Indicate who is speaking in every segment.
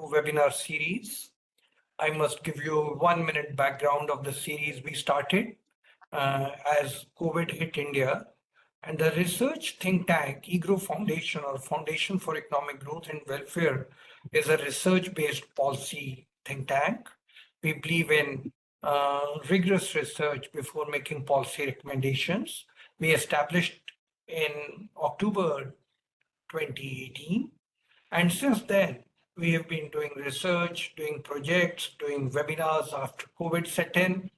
Speaker 1: webinar series. I must give you 1 minute background of the series we started as COVID hit India. And the research think tank, EGROW Foundation or Foundation for Economic Growth and Welfare is a research-based policy think tank. We believe in rigorous research before making policy recommendations. We established in October 2018. And since then, we have been doing research, doing projects, doing webinars after COVID set in,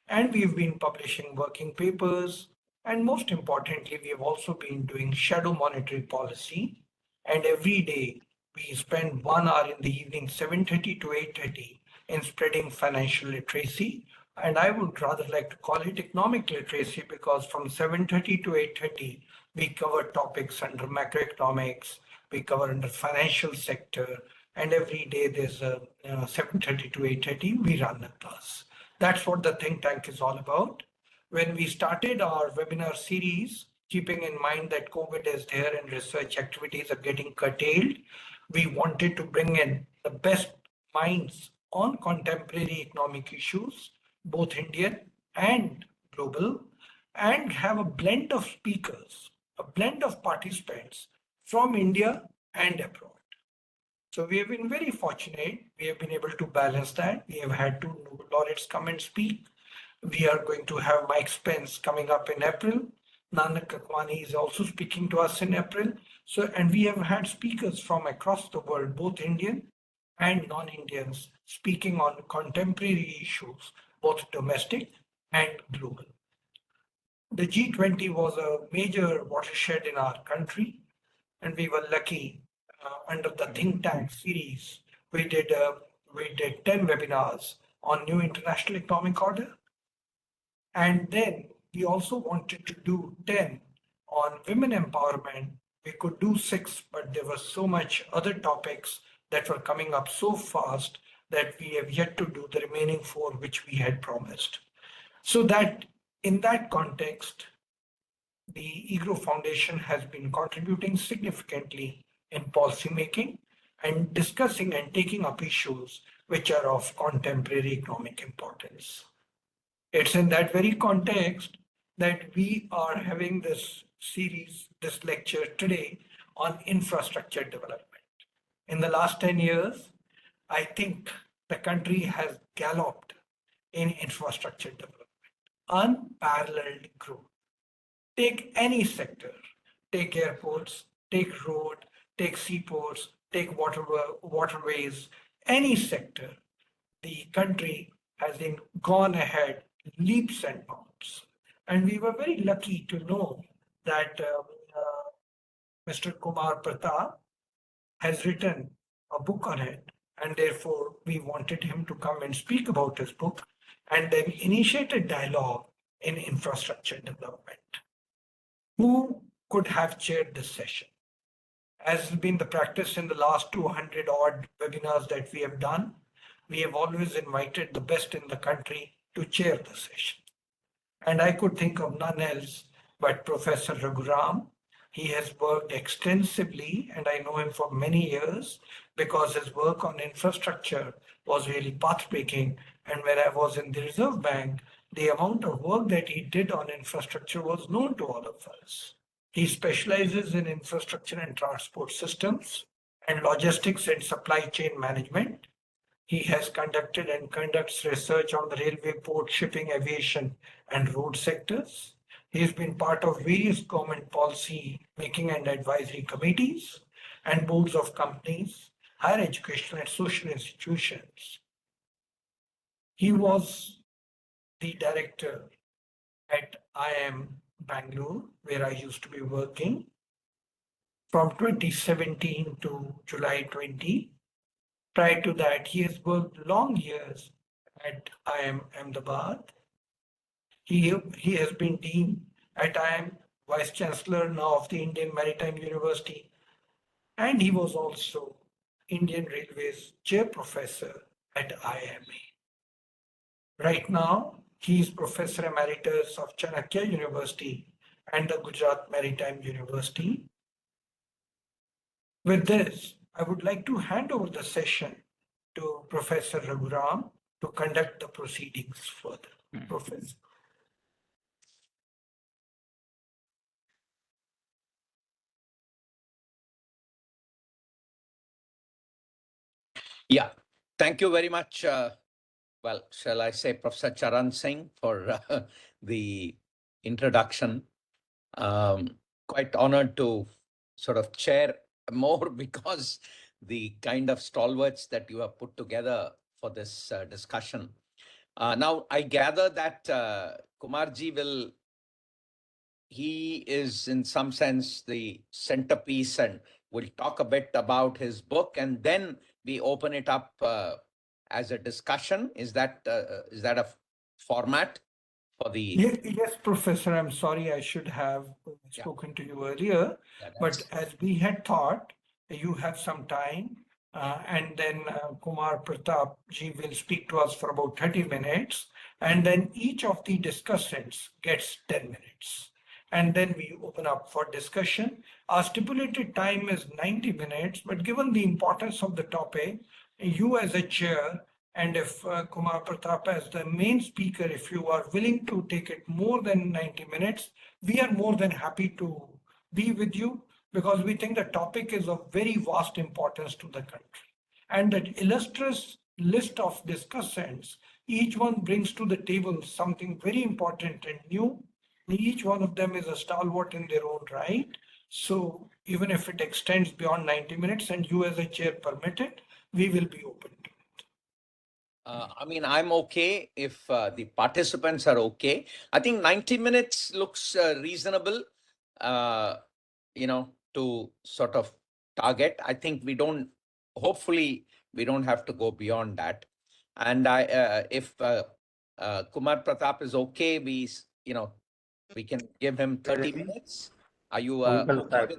Speaker 1: and we've been publishing working papers. And most importantly, we have also been doing shadow monetary policy. And every day we spend 1 hour in the evening, 7:30 to 8:30, in spreading financial literacy. And I would rather like to call it economic literacy because from 7:30 to 8:30, we cover topics under macroeconomics, we cover under financial sector, and every day there's a 7:30 to 8:30, we run a class. That's what the think tank is all about. When we started our webinar series, keeping in mind that COVID is there and research activities are getting curtailed, we wanted to bring in the best minds on contemporary economic issues, both Indian and global, and have a blend of speakers, a blend of participants from India and abroad. So we have been very fortunate. We have been able to balance that. We have had 2 Nobel laureates come and speak. We are going to have Mike Spence coming up in April. Nanak Kakwani is also speaking to us in April. So, and we have had speakers from across the world, both Indian and non-Indians, speaking on contemporary issues, both domestic and global. The G20 was a major watershed in our country, and we were lucky under the think tank series. We did 10 webinars on new international economic order. And then we also wanted to do 10 on women empowerment. We could do 6, but there was so much other topics that were coming up so fast that we have yet to do the remaining 4, which we had promised. So that in that context, the EGROW Foundation has been contributing significantly in policymaking and discussing and taking up issues which are of contemporary economic importance. It's in that very context that we are having this series, this lecture today on infrastructure development. In the last 10 years, I think the country has galloped in infrastructure development, unparalleled growth. Take any sector, take airports, take road, take seaports, take waterways, any sector, the country has gone ahead leaps and bounds. And we were very lucky to know that Mr. Kumar Pratap has written a book on it, and therefore we wanted him to come and speak about his book and then initiate dialogue in infrastructure development. Who could have chaired this session? As has been the practice in the last 200 odd webinars that we have done, we have always invited the best in the country to chair the session. And I could think of none else but Professor Raghuram. He has worked extensively, and I know him for many years because his work on infrastructure was really pathbreaking. And when I was in the Reserve Bank, the amount of work that he did on infrastructure was known to all of us. He specializes in infrastructure and transport systems and logistics and supply chain management. He has conducted and conducts research on the railway, port, shipping, aviation, and road sectors. He has been part of various government policy making and advisory committees and boards of companies, higher educational and social institutions. He was the director at IIM Bangalore, where I used to be working from 2017 to July 20. Prior to that, he has worked long years at IIM Ahmedabad. He has been dean at IIM, vice chancellor now of the Indian Maritime University, and he was also Indian Railways chair professor at IIMA. Right now, he is Professor Emeritus of Chanakya University and the Gujarat Maritime University. With this, I would like to hand over the session to Professor Raghuram to conduct the proceedings further. Professor.
Speaker 2: Yeah, thank you very much. Well, shall I say Professor Charan Singh for the introduction. Quite honored to sort of chair more because the kind of stalwarts that you have put together for this discussion. Now, I gather that Kumarji he is in some sense the centerpiece and we'll talk a bit about his book and then we open it up as a discussion. Is that a format for the?
Speaker 1: Yes, Professor, I'm sorry I should have spoken to you earlier, but as we had thought, you have some time, and then Kumar Pratap ji will speak to us for about 30 minutes, and then each of the discussants gets 10 minutes. And then we open up for discussion. Our stipulated time is 90 minutes, but given the importance of the topic, you as a chair and if Kumar Pratap as the main speaker, if you are willing to take it more than 90 minutes, we are more than happy to be with you because we think the topic is of very vast importance to the country. And that illustrious list of discussants, each one brings to the table something very important and new. Each one of them is a stalwart in their own right. So even if it extends beyond 90 minutes and you as a chair permit it, we will be open to it.
Speaker 2: I mean, I'm okay if the participants are okay. I think 90 minutes looks reasonable, to sort of target. I think hopefully, we don't have to go beyond that. And if Kumar Pratap is okay, we can give him 30 minutes. Are you okay with that?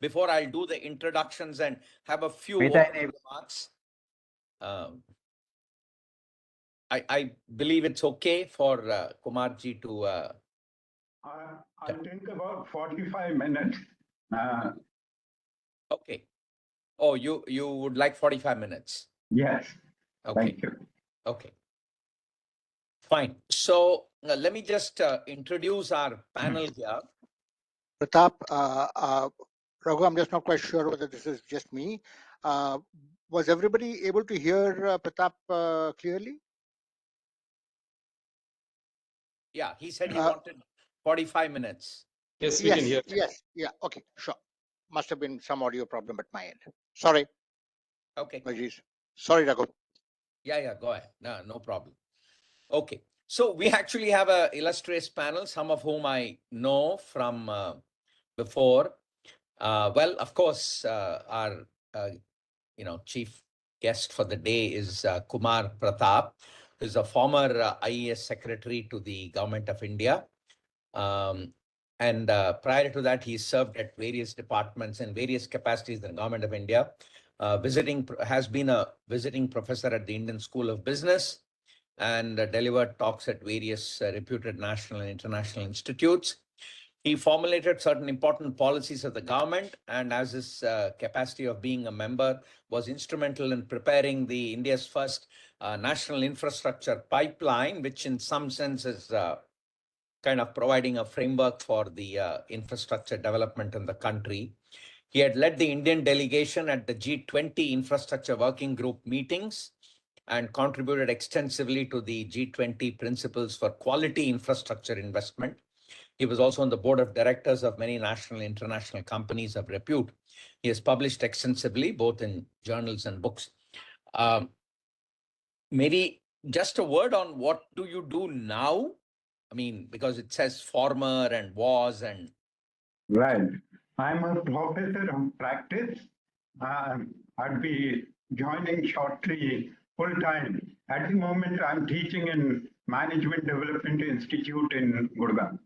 Speaker 2: Before I'll do the introductions and have a few opening remarks. I believe it's okay for Kumarji to.
Speaker 3: I'll take about 45 minutes.
Speaker 2: Okay. Oh, you would like 45 minutes?
Speaker 3: Yes.
Speaker 2: Okay.
Speaker 3: Thank you.
Speaker 2: Okay. Fine. So let me just introduce our panel here.
Speaker 4: Pratap, Raghu, I'm just not quite sure whether this is just me. Was everybody able to hear Pratap clearly?
Speaker 2: Yeah, he said he wanted 45 minutes.
Speaker 5: Yes, we can hear.
Speaker 4: Yes, yeah, okay, sure. Must have been some audio problem at my end. Sorry.
Speaker 2: Okay.
Speaker 4: Sorry, Raghu.
Speaker 2: Yeah, go ahead. No problem. Okay. So we actually have an illustrious panel, some of whom I know from before. Well, of course, our chief guest for the day is Kumar Pratap, who is a former IAS secretary to the government of India. And prior to that, he served at various departments and various capacities in the government of India. Has been a visiting professor at the Indian School of Business and delivered talks at various reputed national and international institutes. He formulated certain important policies of the government and as his capacity of being a member was instrumental in preparing the India's first national infrastructure pipeline, which in some sense is kind of providing a framework for the infrastructure development in the country. He had led the Indian delegation at the G20 Infrastructure Working Group meetings and contributed extensively to the G20 principles for quality infrastructure investment. He was also on the board of directors of many national and international companies of repute. He has published extensively, both in journals and books. Maybe just a word on what do you do now? I mean, because it says former and was and.
Speaker 3: Right. I'm a professor of practice. I'd be joining shortly full time. At the moment, I'm teaching in Management Development Institute in Gurgaon.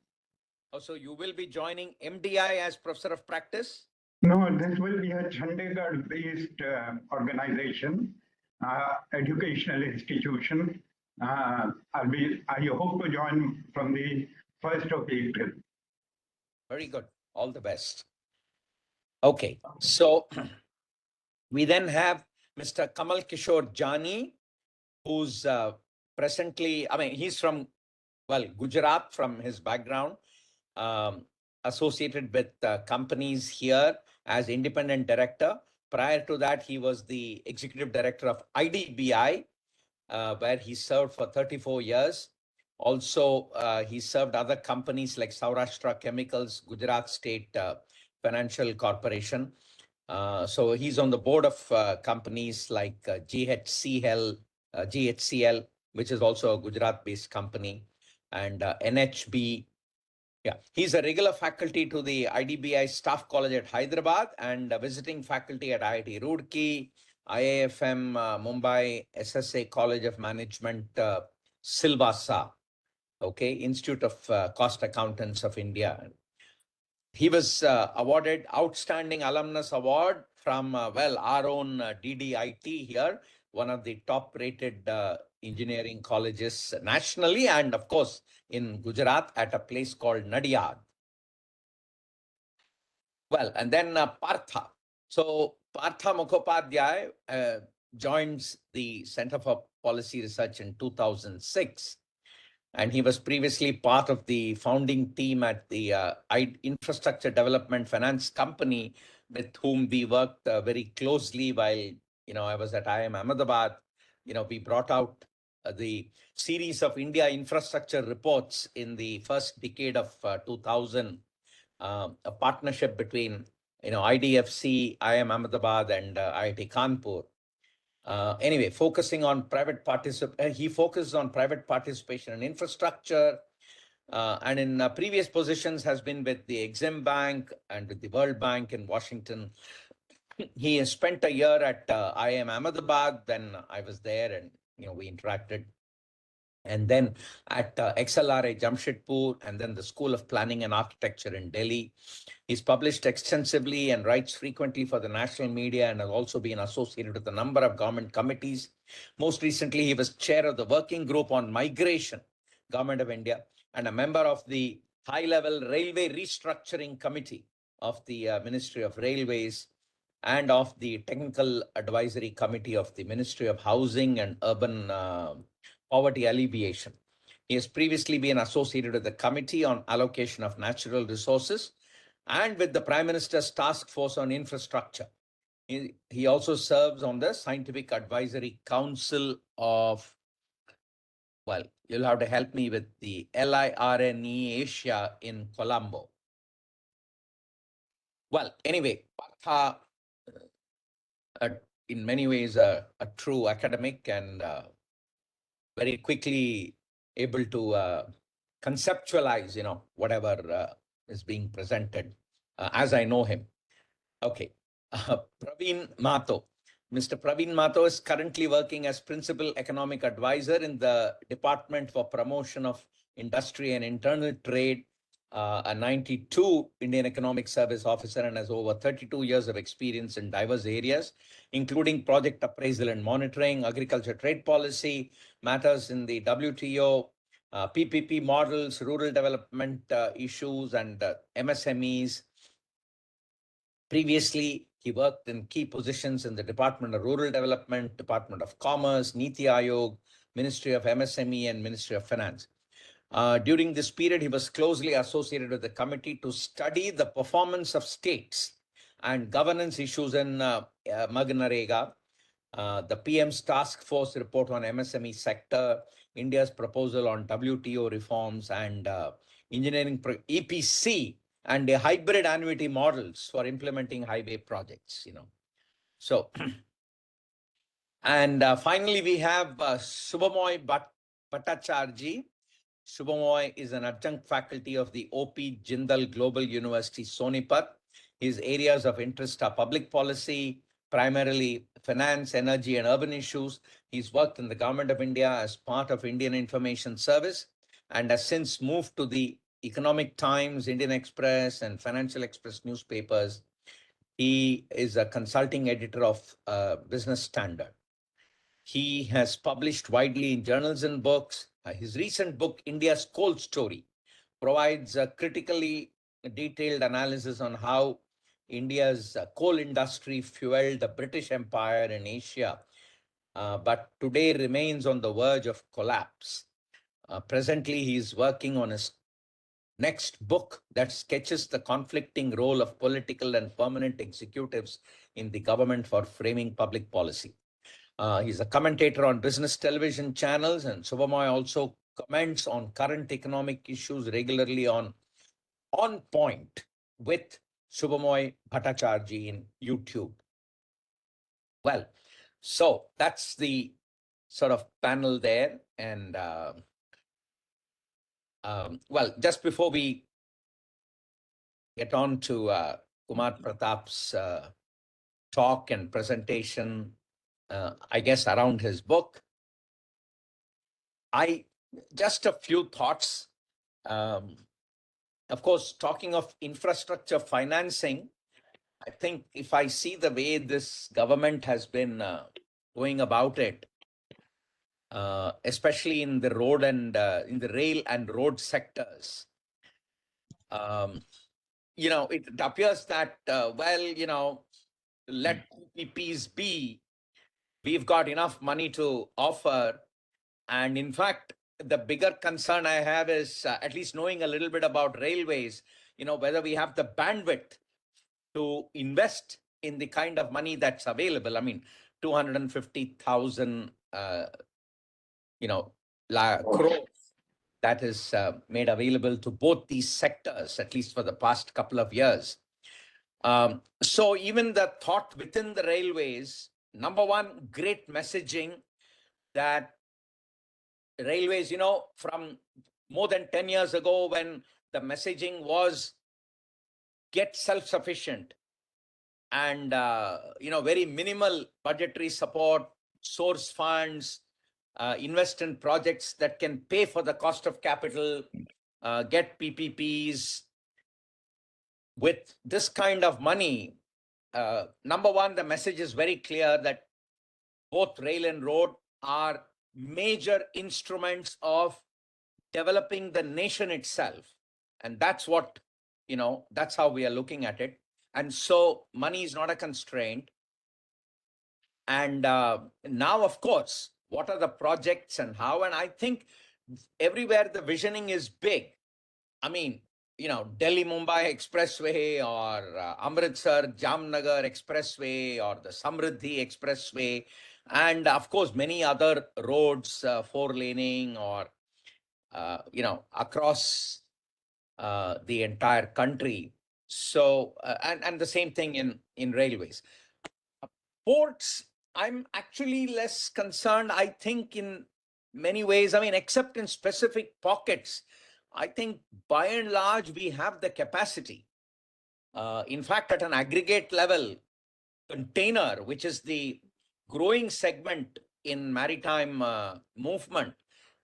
Speaker 2: Oh, so you will be joining MDI as professor of practice?
Speaker 3: No, this will be a Chandigarh-based organization, educational institution. I hope to join from the 1st of April.
Speaker 2: Very good. All the best. Okay, so We then have Mr. Kamalkishore Jani, who's presently, I mean, he's from, well, Gujarat from his background, associated with companies here as independent director. Prior to that, he was the executive director of IDBI, where he served for 34 years. Also, he served other companies like Saurashtra Chemicals, Gujarat State Financial Corporation. So he's on the board of companies like GHCL, which is also a Gujarat-based company, and NHB. Yeah, he's a regular faculty to the IDBI Staff College at Hyderabad and a visiting faculty at IIT Roorkee, IIFM Mumbai, SSA College of Management, Silvassa, okay, Institute of Cost Accountants of India. He was awarded Outstanding Alumnus Award from, well, our own DDIT here, one of the top-rated engineering colleges nationally, and of course, in Gujarat at a place called Nadiad. Well, and then Partha. So Partha Mukhopadhyay joins the Center for Policy Research in 2006. And he was previously part of the founding team at the Infrastructure Development Finance Company, with whom we worked very closely while, I was at IIM Ahmedabad. We brought out the series of India infrastructure reports in the first decade of 2000, a partnership between, IDFC, IIM Ahmedabad, and IIT Kanpur. Anyway, focusing on private participation, he focuses on private participation in infrastructure, and in previous positions has been with the Exim Bank and with the World Bank in Washington. He has spent a year at IIM Ahmedabad. Then I was there, and we interacted. And then at XLRA Jamshedpur, and then the School of Planning and Architecture in Delhi. He's published extensively and writes frequently for the national media, and has also been associated with a number of government committees. Most recently, he was chair of the Working Group on Migration, Government of India, and a member of the high-level Railway Restructuring Committee of the Ministry of Railways, and of the Technical Advisory Committee of the Ministry of Housing and Urban Poverty Alleviation. He has previously been associated with the Committee on Allocation of Natural Resources and with the Prime Minister's Task Force on Infrastructure. He also serves on the Scientific Advisory Council of, well, you'll have to help me with the LIRNE Asia in Colombo. Well, anyway, Partha, in many ways, a true academic, and very quickly able to conceptualize, whatever is being presented, as I know him. Okay, Praveen Mahto. Mr. Praveen Mahto is currently working as Principal Economic Advisor in the Department for Promotion of Industry and Internal Trade, a 92 Indian Economic Service officer, and has over 32 years of experience in diverse areas, including project appraisal and monitoring, agriculture trade policy, matters in the WTO, PPP models, rural development issues, and MSMEs. Previously, he worked in key positions in the Department of Rural Development, Department of Commerce, Niti Aayog, Ministry of MSME, and Ministry of Finance. During this period, he was closely associated with the committee to study the performance of states and governance issues in Magnarega, the PM's task force report on MSME sector, India's proposal on WTO reforms, and engineering EPC, and a hybrid annuity models for implementing highway projects, So, and finally, we have Subhomoy Bhattacharjee. Subhomoy is an adjunct faculty of the O.P. Jindal Global University, Sonipat. His areas of interest are public policy, primarily finance, energy, and urban issues. He's worked in the Government of India as part of Indian Information Service, and has since moved to the Economic Times, Indian Express, and Financial Express newspapers. He is a consulting editor of Business Standard. He has published widely in journals and books. His recent book, India's Coal Story, provides a critically detailed analysis on how India's coal industry fueled the British Empire in Asia, but today remains on the verge of collapse. Presently, he is working on his next book that sketches the conflicting role of political and permanent executives in the government for framing public policy. He's a commentator on business television channels, and Subhomoy also comments on current economic issues regularly on Point with Subhomoy Bhattacharjee in YouTube. Well, so that's the sort of panel there. And well, just before we get on to Kumar Pratap's talk and presentation, I guess around his book, just a few thoughts. Of course, talking of infrastructure financing, I think if I see the way this government has been going about it, especially in the road and in the rail and road sectors, it appears that, let PPPs be, we've got enough money to offer. And in fact, the bigger concern I have is at least knowing a little bit about railways, whether we have the bandwidth to invest in the kind of money that's available. I mean, 250,000, crores that is made available to both these sectors, at least for the past couple of years. So even the thought within the railways, number one, great messaging that railways, from more than 10 years ago when the messaging was get self-sufficient and, very minimal budgetary support, source funds, invest in projects that can pay for the cost of capital, get PPPs. With this kind of money, number one, the message is very clear that both rail and road are major instruments of developing the nation itself. And that's what, that's how we are looking at it. And so money is not a constraint. And now, of course, what are the projects and how? And I think everywhere the visioning is big. I mean, Delhi-Mumbai Expressway or Amritsar-Jamnagar Expressway or the Samriddhi Expressway. And of course, many other roads, 4-laning or, across the entire country. So, and the same thing in railways. Ports, I'm actually less concerned, I think, in many ways. I mean, except in specific pockets, I think by and large, we have the capacity. In fact, at an aggregate level, container, which is the growing segment in maritime movement,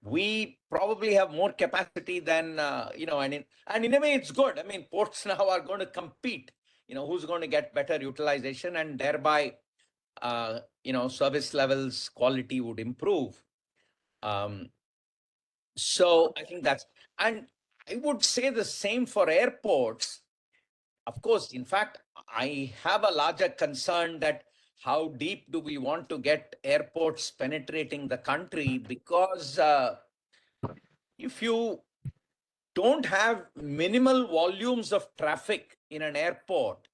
Speaker 2: we probably have more capacity than, and in a way it's good. I mean, ports now are going to compete, who's going to get better utilization, and thereby, service levels, quality would improve. So I think and I would say the same for airports. Of course, in fact, I have a larger concern that how deep do we want to get airports penetrating the country? Because if you don't have minimal volumes of traffic in an airport,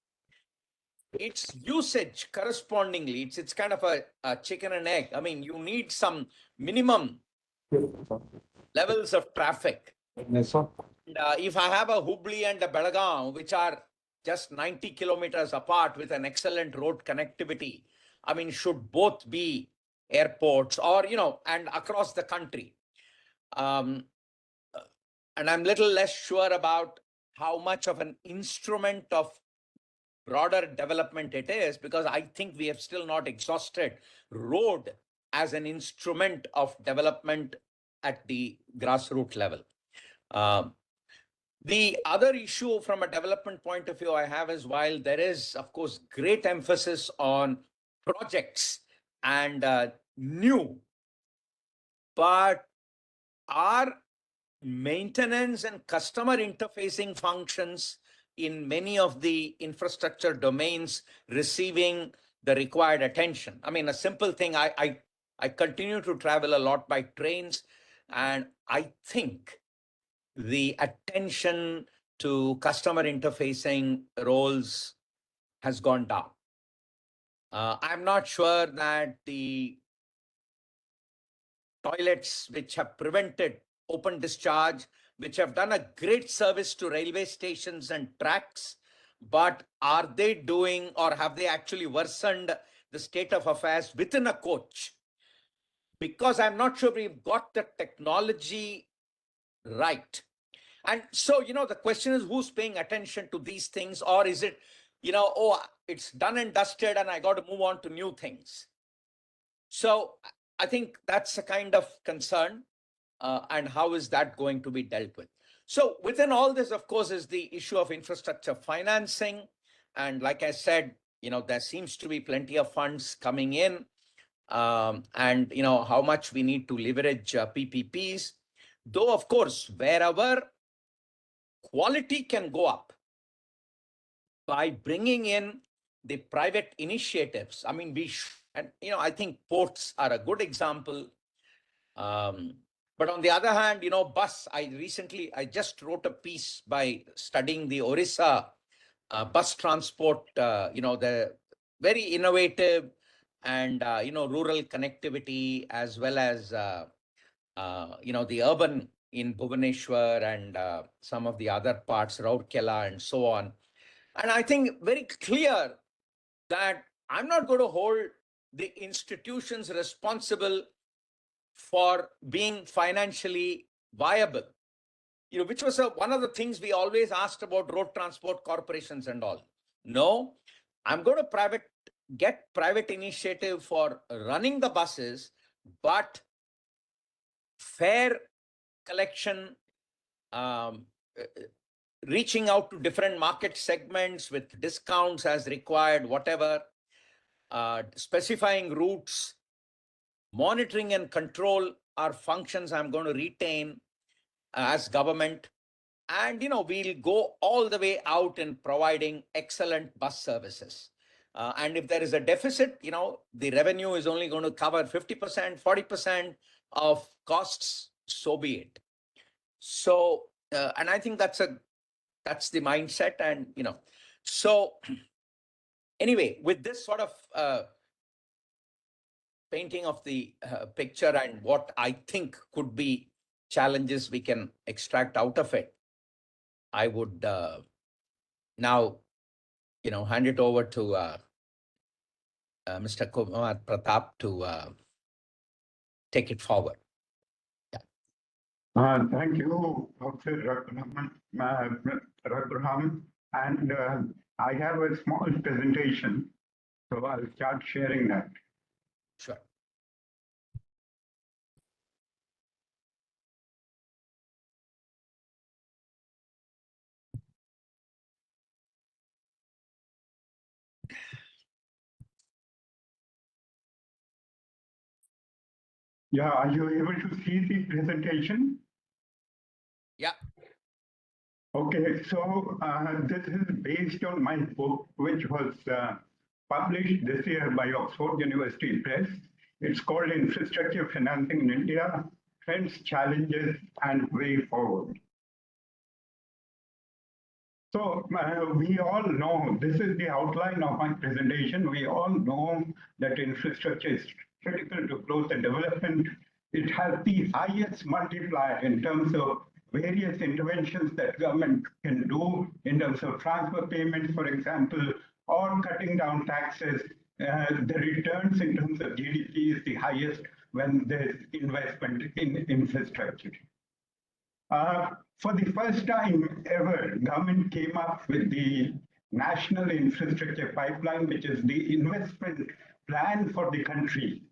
Speaker 2: its usage correspondingly, it's kind of a chicken and egg. I mean, you need some minimum levels of traffic. Yes, sir. And, if I have a Hubli and a Belagaon, which are just 90 kilometers apart with an excellent road connectivity, I mean, should both be airports or, and across the country. And I'm little less sure about how much of an instrument of broader development it is, because I think we have still not exhausted road as an instrument of development at the grassroots level. The other issue from a development point of view I have is, while there is, of course, great emphasis on projects and new, but our maintenance and customer interfacing functions in many of the infrastructure domains receiving the required attention. I mean, a simple thing, I continue to travel a lot by trains, and I think the attention to customer interfacing roles has gone down. I'm not sure that the toilets which have prevented open discharge, which have done a great service to railway stations and tracks, but are they doing, or have they actually worsened the state of affairs within a coach? Because I'm not sure we've got the technology right. And so, the question is, who's paying attention to these things? Or is it, oh, it's done and dusted and I got to move on to new things? So I think that's a kind of concern. And how is that going to be dealt with? So within all this, of course, is the issue of infrastructure financing. And like I said, there seems to be plenty of funds coming in. And how much we need to leverage PPPs. Though, of course, wherever quality can go up by bringing in the private initiatives. I mean, I think ports are a good example. But on the other hand, bus, I just wrote a piece by studying the Orissa bus transport, the very innovative and, rural connectivity, as well as, the urban in Bhubaneswar and some of the other parts, Rourkela and so on. And I think very clear that I'm not going to hold the institutions responsible for being financially viable, which was one of the things we always asked about road transport corporations and all. No, I'm going to get private initiative for running the buses, but fair collection, reaching out to different market segments with discounts as required, whatever, specifying routes, monitoring and control are functions I'm going to retain as government. And, we'll go all the way out in providing excellent bus services. And if there is a deficit, the revenue is only going to cover 50%, 40% of costs, so be it. So, and I think that's the mindset. And, so anyway, with this sort of painting of the picture and what I think could be challenges we can extract out of it, I would now, hand it over to Mr. Kumar Pratap to take it forward.
Speaker 3: Thank you, Dr. Raghuram. And I have a small presentation, so I'll start sharing that.
Speaker 2: Sure.
Speaker 3: Yeah, are you able to see the presentation?
Speaker 2: Yeah.
Speaker 3: Okay, so this is based on my book, which was published this year by Oxford University Press. It's called Infrastructure Financing in India, Trends, Challenges, and Way Forward. So we all know, this is the outline of my presentation. We all know that infrastructure is critical to growth and development. It has the highest multiplier in terms of various interventions that government can do in terms of transfer payments, for example, or cutting down taxes. The returns in terms of GDP is the highest when there's investment in infrastructure. For the first time ever, government came up with the National Infrastructure Pipeline, which is the investment plan for the country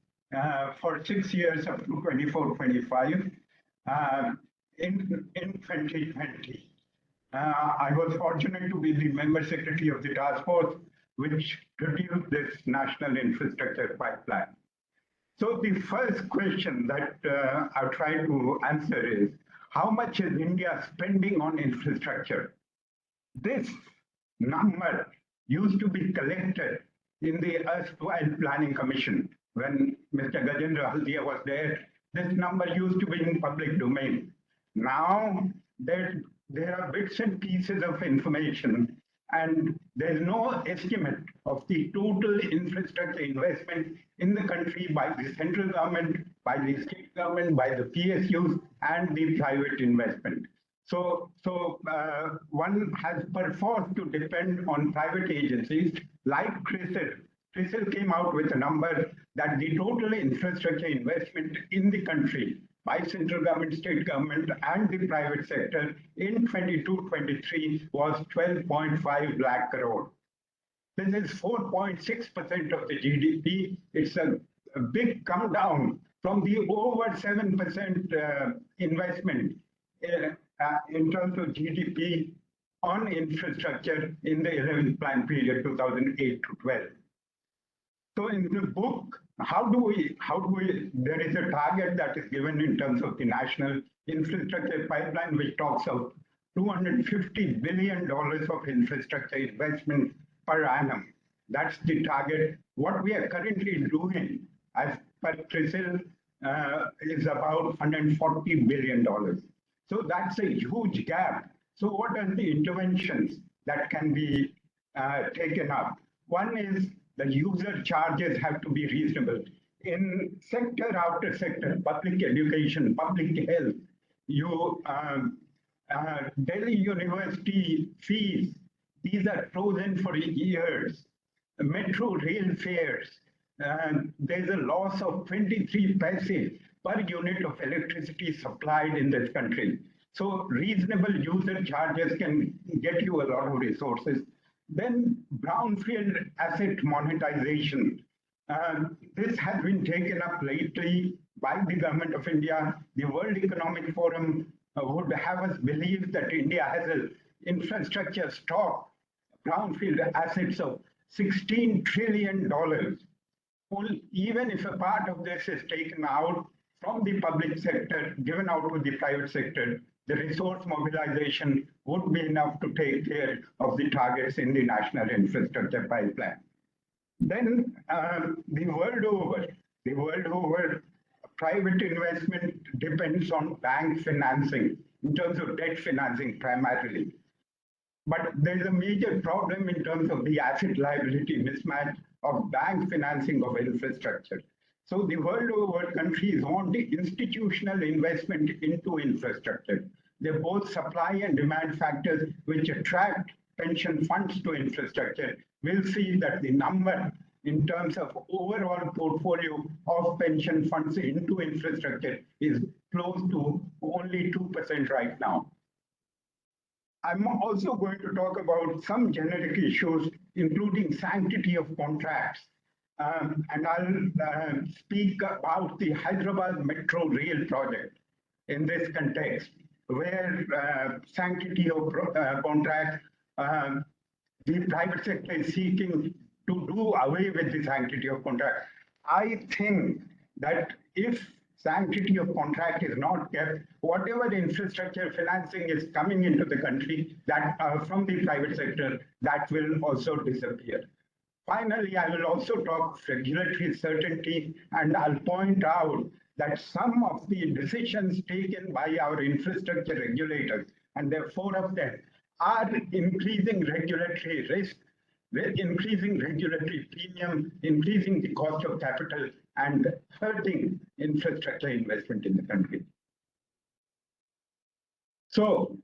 Speaker 3: for 6 years up to 24-25 in 2020. I was fortunate to be the member secretary of the task force, which produced this National Infrastructure Pipeline. So the first question that I'll try to answer is, how much is India spending on infrastructure? This number used to be collected in the erstwhile Planning Commission when Mr. Gajendra Haldia was there. This number used to be in public domain. Now there are bits and pieces of information, and there's no estimate of the total infrastructure investment in the country by the central government, by the state government, by the PSUs, and the private investment. So one has perforce to depend on private agencies like CRISIL. CRISIL came out with a number that the total infrastructure investment in the country by central government, state government, and the private sector in 22-23 was 12.5 lakh crore. This is 4.6% of the GDP. It's a big come down from the over 7% investment in terms of GDP on infrastructure in the 11th plan period, 2008 to 12. So in the book, how do we, there is a target that is given in terms of the national infrastructure pipeline, which talks of $250 billion of infrastructure investment per annum. That's the target. What we are currently doing as per CRISIL is about $140 billion. So that's a huge gap. So what are the interventions that can be taken up? One is the user charges have to be reasonable. In sector after sector, public education, public health, Delhi University fees, these are frozen for years. Metro rail fares, there's a loss of 23 paise per unit of electricity supplied in this country. So reasonable user charges can get you a lot of resources. Then brownfield asset monetization. This has been taken up lately by the government of India. The World Economic Forum would have us believe that India has an infrastructure stock, brownfield assets of $16 trillion. Well, even if a part of this is taken out from the public sector, given out to the private sector, the resource mobilization would be enough to take care of the targets in the national infrastructure pipeline. Then the world over, private investment depends on bank financing in terms of debt financing primarily. But there's a major problem in terms of the asset liability mismatch of bank financing of infrastructure. So the world over countries want the institutional investment into infrastructure. They're both supply and demand factors which attract pension funds to infrastructure. We'll see that the number in terms of overall portfolio of pension funds into infrastructure is close to only 2% right now. I'm also going to talk about some generic issues, including sanctity of contracts. And I'll speak about the Hyderabad Metro Rail project in this context, where sanctity of contract, the private sector is seeking to do away with the sanctity of contract. I think that if sanctity of contract is not kept, whatever infrastructure financing is coming into the country that from the private sector, that will also disappear. Finally, I will also talk regulatory certainty, and I'll point out that some of the decisions taken by our infrastructure regulators, and there are 4 of them, are increasing regulatory risk, increasing regulatory premium, increasing the cost of capital, and hurting infrastructure investment in the country. So,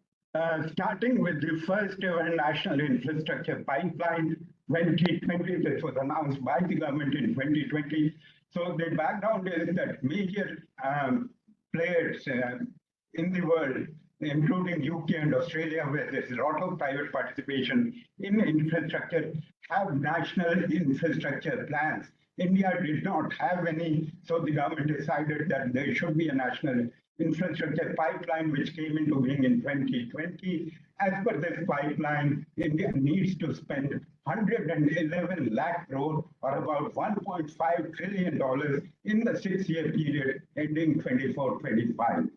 Speaker 3: starting with the first ever national infrastructure pipeline, 2020, this was announced by the government in 2020. So the background is that major players in the world, including UK and Australia, where there's a lot of private participation in infrastructure, have national infrastructure plans. India did not have any, so the government decided that there should be a national infrastructure pipeline, which came into being in 2020. As per this pipeline, India needs to spend 111 lakh crore, or about $1.5 trillion in the 6-year period ending 24-25.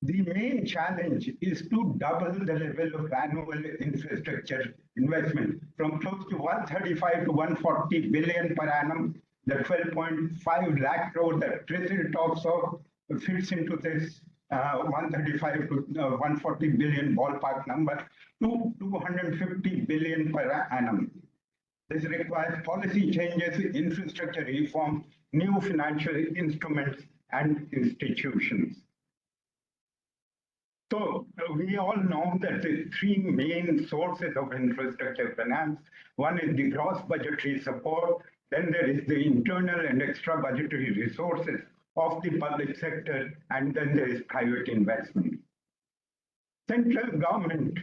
Speaker 3: The main challenge is to double the level of annual infrastructure investment from close to 135 to 140 billion per annum. The 12.5 lakh crore that CRISIL talks of fits into this 135 to 140 billion ballpark number to 250 billion per annum. This requires policy changes, infrastructure reform, new financial instruments and institutions. So we all know that the three main sources of infrastructure finance, one is the gross budgetary support, then there is the internal and extra budgetary resources of the public sector, and then there is private investment. Central government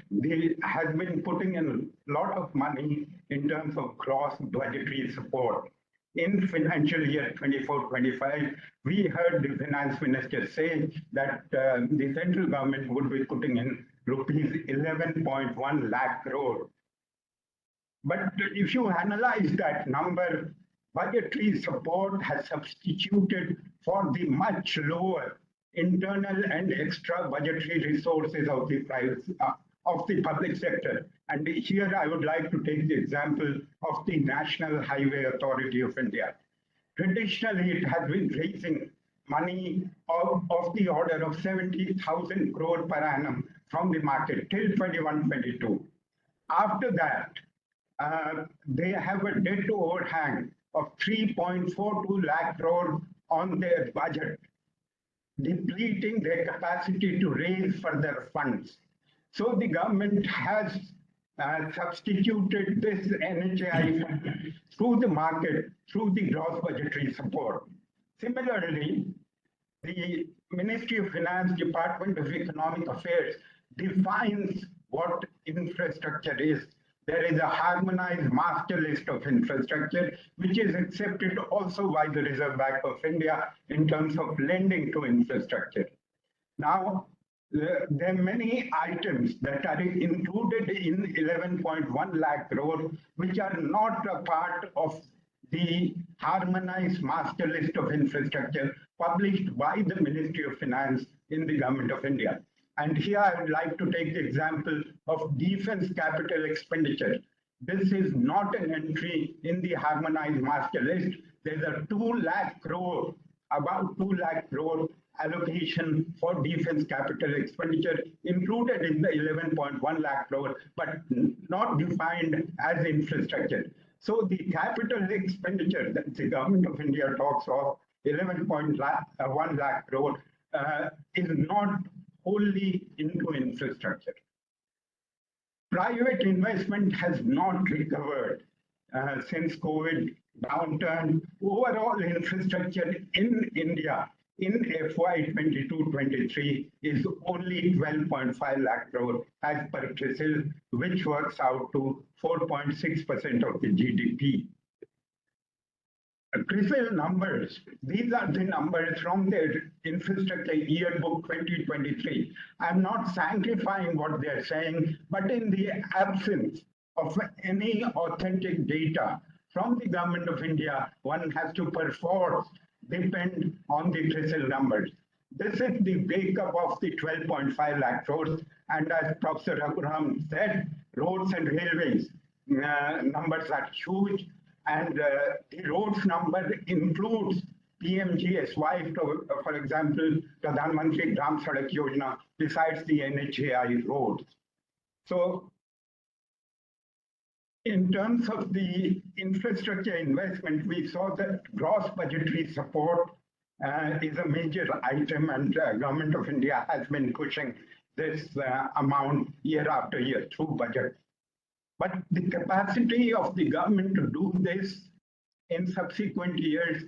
Speaker 3: has been putting in a lot of money in terms of gross budgetary support. In financial year 24-25, we heard the finance minister say that the central government would be putting in rupees 11.1 lakh crore. But if you analyze that number, budgetary support has substituted for the much lower internal and extra budgetary resources of the public sector. And here I would like to take the example of the National Highway Authority of India. Traditionally, it has been raising money of the order of 70,000 crore per annum from the market till 21-22. After that, they have a debt overhang of 3.42 lakh crore on their budget, depleting their capacity to raise further funds. So the government has substituted this NHAI fund through the market, through the gross budgetary support. Similarly, the Ministry of Finance, Department of Economic Affairs defines what infrastructure is. There is a harmonized master list of infrastructure, which is accepted also by the Reserve Bank of India in terms of lending to infrastructure. Now, there are many items that are included in 11.1 lakh crore, which are not a part of the harmonized master list of infrastructure published by the Ministry of Finance in the Government of India. And here I would like to take the example of defense capital expenditure. This is not an entry in the harmonized master list. There's a 2 lakh crore, about 2 lakh crore allocation for defense capital expenditure included in the 11.1 lakh crore, but not defined as infrastructure. So the capital expenditure that the Government of India talks of, 11.1 lakh crore, is not wholly into infrastructure. Private investment has not recovered since COVID downturn. Overall infrastructure in India in FY 22-23 is only 12.5 lakh crore as per CRISIL, which works out to 4.6% of the GDP. CRISIL numbers, these are the numbers from the infrastructure yearbook 2023. I'm not sanctifying what they're saying, but in the absence of any authentic data from the Government of India, one has to perforce depend on the CRISIL numbers. This is the breakup of the 12.5 lakh crores. And as Professor Raghuram said, roads and railways numbers are huge. And the roads number includes PMGSY, for example, Pradhan Mantri Gram Sadak Yojana, besides the NHAI roads. So in terms of the infrastructure investment, we saw that gross budgetary support is a major item, and Government of India has been pushing this amount year after year through budget. But the capacity of the government to do this in subsequent years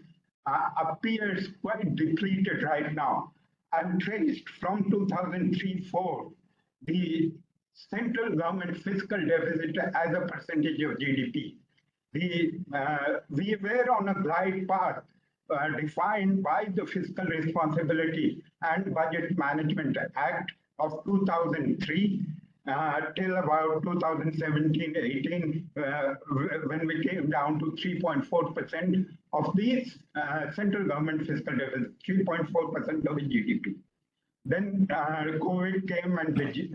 Speaker 3: appears quite depleted right now. I've traced from 2003-4 the central government fiscal deficit as a percentage of GDP. We were on a glide path defined by the Fiscal Responsibility and Budget Management Act of 2003 till about 2017-18, when we came down to 3.4% of the central government fiscal deficit, 3.4% of the GDP. Then COVID came and the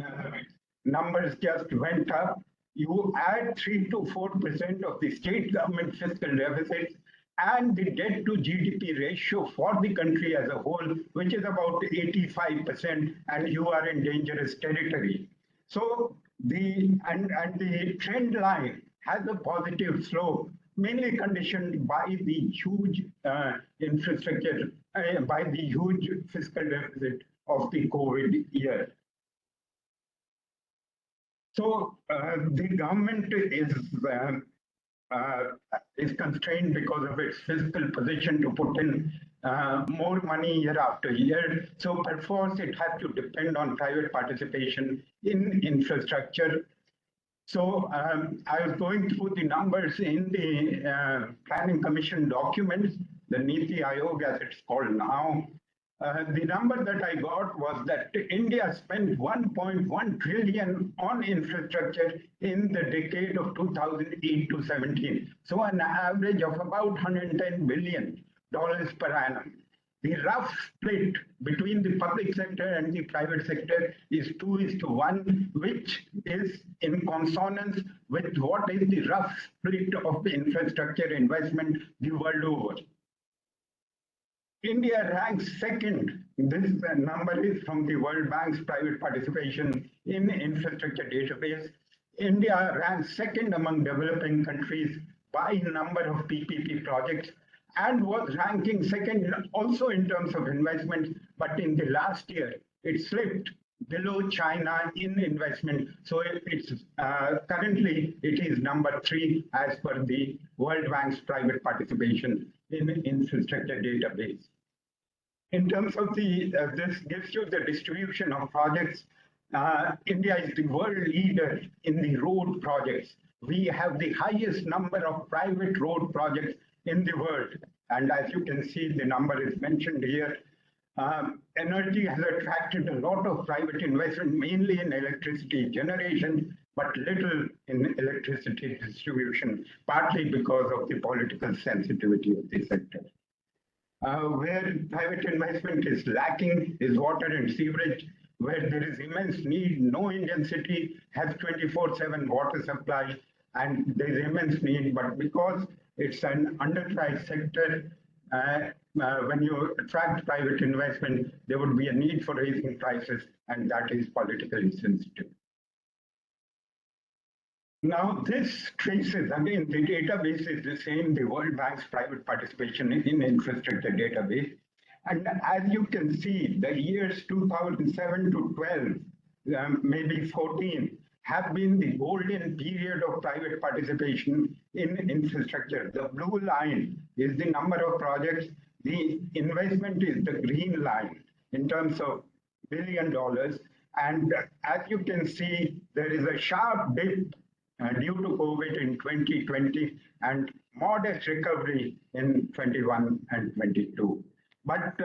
Speaker 3: numbers just went up. You add 3 to 4% of the state government fiscal deficits and the debt to GDP ratio for the country as a whole, which is about 85%, and you are in dangerous territory. So the trend line has a positive slope, mainly conditioned by the huge infrastructure, by the huge fiscal deficit of the COVID year. So the government is constrained because of its fiscal position to put in more money year after year. So perforce it has to depend on private participation in infrastructure. So I was going through the numbers in the Planning Commission documents, the Niti Aayog as it's called now. The number that I got was that India spent 1.1 trillion on infrastructure in the decade of 2008 to 17. So an average of about $110 billion per annum. The rough split between the public sector and the private sector is 2:1, which is in consonance with what is the rough split of the infrastructure investment the world over. India ranks second. This number is from the World Bank's private participation in infrastructure database. India ranks second among developing countries by number of PPP projects and was ranking second also in terms of investment, but in the last year, it slipped below China in investment. So it's currently it is number 3 as per the World Bank's private participation in infrastructure database. In terms of the, this gives you the distribution of projects. India is the world leader in the road projects. We have the highest number of private road projects in the world. And as you can see, the number is mentioned here. Energy has attracted a lot of private investment, mainly in electricity generation, but little in electricity distribution, partly because of the political sensitivity of the sector. Where private investment is lacking is water and sewerage, where there is immense need. No Indian city has 24/7 water supply, and there is immense need, but because it's an underpriced sector, when you attract private investment, there would be a need for raising prices, and that is politically sensitive. Now, this traces, again, the database is the same, the World Bank's private participation in infrastructure database. And as you can see, the years 2007 to 12, maybe 14, have been the golden period of private participation in infrastructure. The blue line is the number of projects. The investment is the green line in terms of $1 billion. And as you can see, there is a sharp dip due to COVID in 2020 and modest recovery in 21 and 22. But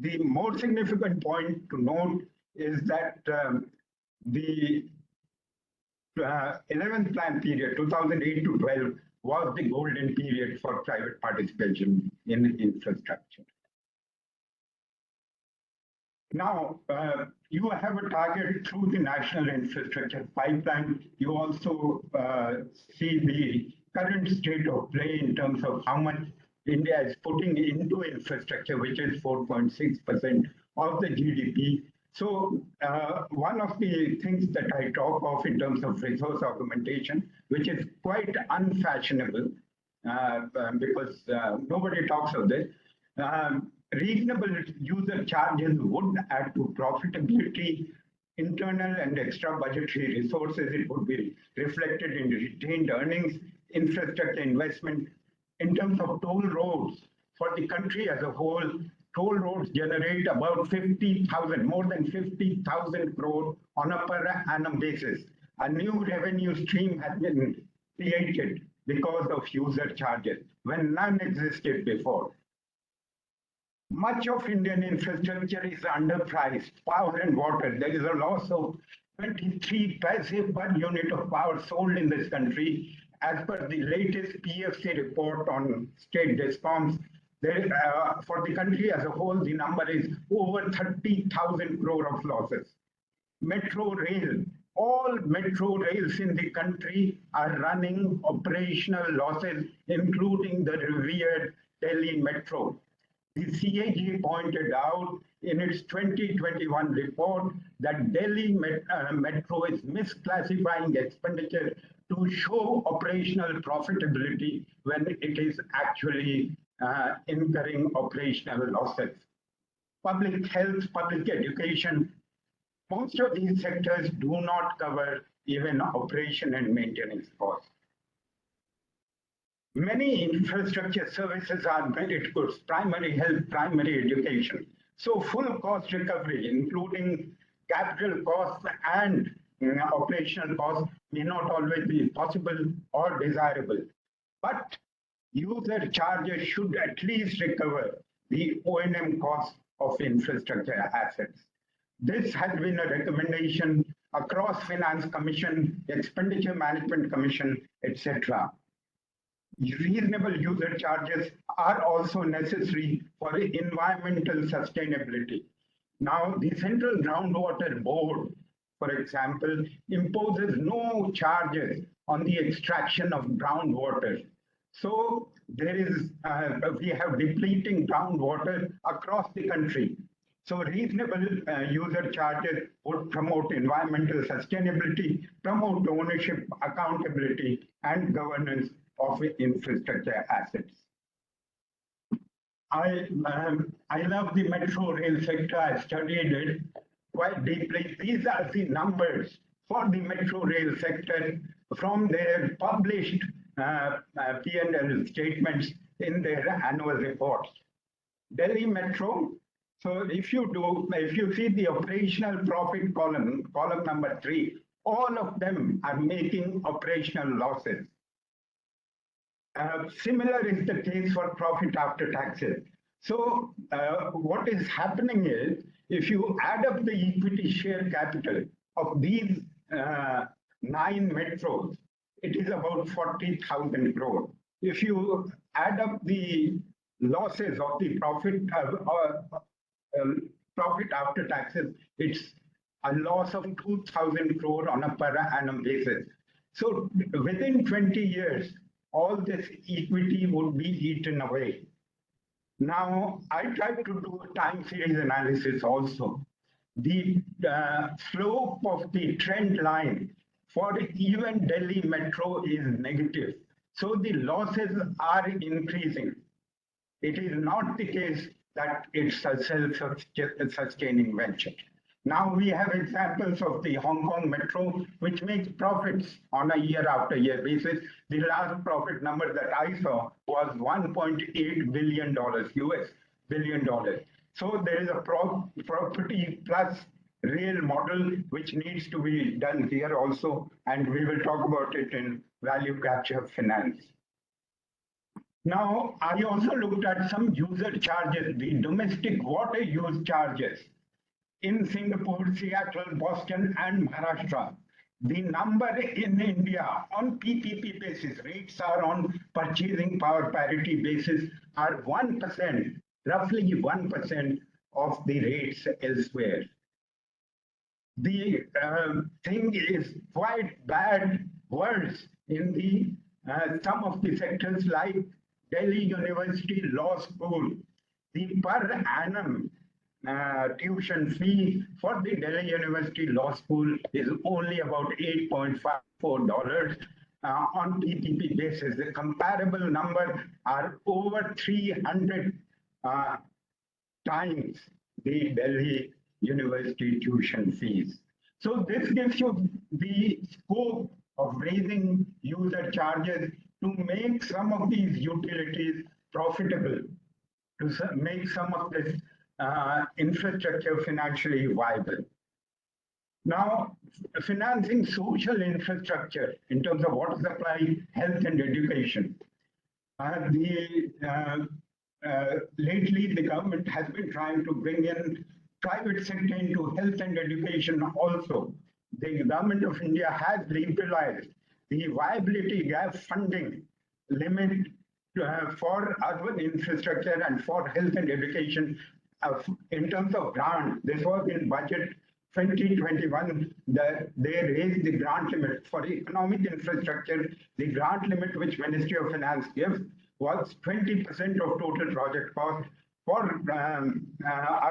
Speaker 3: the more significant point to note is that the 11th plan period, 2008 to 12, was the golden period for private participation in infrastructure. Now, you have a target through the National Infrastructure Pipeline. You also see the current state of play in terms of how much India is putting into infrastructure, which is 4.6% of the GDP. So one of the things that I talk of in terms of resource augmentation, which is quite unfashionable because nobody talks of this, reasonable user charges would add to profitability, internal and extra budgetary resources. It would be reflected in retained earnings, infrastructure investment. In terms of toll roads, for the country as a whole, toll roads generate about 50,000, more than 50,000 crore on a per annum basis. A new revenue stream has been created because of user charges when none existed before. Much of Indian infrastructure is underpriced. Power and water, there is a loss of 23 paise per unit of power sold in this country. As per the latest PFC report on state discoms, For the country as a whole, the number is over 30,000 crore of losses. Metro rail, all metro rails in the country are running operational losses, including the revered Delhi Metro. The CAG pointed out in its 2021 report that Delhi Metro is misclassifying expenditure to show operational profitability when it is actually incurring operational losses. Public health, public education, most of these sectors do not cover even operation and maintenance costs. Many infrastructure services are merit goods, primary health, primary education. So full cost recovery, including capital costs and operational costs, may not always be possible or desirable. But user charges should at least recover the O&M costs of infrastructure assets. This has been a recommendation across Finance Commission, Expenditure Management Commission, etc. Reasonable user charges are also necessary for environmental sustainability. Now, the Central Groundwater Board, for example, imposes no charges on the extraction of groundwater. So there is, we have depleting groundwater across the country. So reasonable user charges would promote environmental sustainability, promote ownership, accountability, and governance of infrastructure assets. I love the metro rail sector. I studied it quite deeply. These are the numbers for the metro rail sector from their published P&L statements in their annual reports. Delhi Metro. So if you see the operational profit column number 3, all of them are making operational losses. Similar is the case for profit after taxes. So what is happening is, if you add up the equity share capital of these 9 metros, it is about 40,000 crore. If you add up the losses of the profit after taxes, it's a loss of 2,000 crore on a per annum basis. So within 20 years, all this equity would be eaten away. Now, I tried to do a time series analysis also. The slope of the trend line for even Delhi Metro is negative. So the losses are increasing. It is not the case that it's a self-sustaining venture. Now we have examples of the Hong Kong Metro, which makes profits on a year after year basis. The last profit number that I saw was $1.8 billion US, billion dollars. So there is a property plus real model which needs to be done here also, and we will talk about it in value capture finance. Now, I also looked at some user charges, the domestic water use charges in Singapore, Seattle, Boston, and Maharashtra. The number in India on PPP basis, rates are on purchasing power parity basis, are 1%, roughly 1% of the rates elsewhere. The thing is quite bad, worse in the some of the sectors like Delhi University Law School. The per annum tuition fee for the Delhi University Law School is only about $8.54 on PPP basis. The comparable number are over 300 times the Delhi University tuition fees. So this gives you the scope of raising user charges to make some of these utilities profitable, to make some of this infrastructure financially viable. Now, financing social infrastructure in terms of water supply, health, and education. Lately, the government has been trying to bring in private sector into health and education also. The government of India has liberalized the viability gap funding limit for urban infrastructure and for health and education. In terms of grant, this was in budget 2021, they raised the grant limit for economic infrastructure. The grant limit which Ministry of Finance gives was 20% of total project cost. For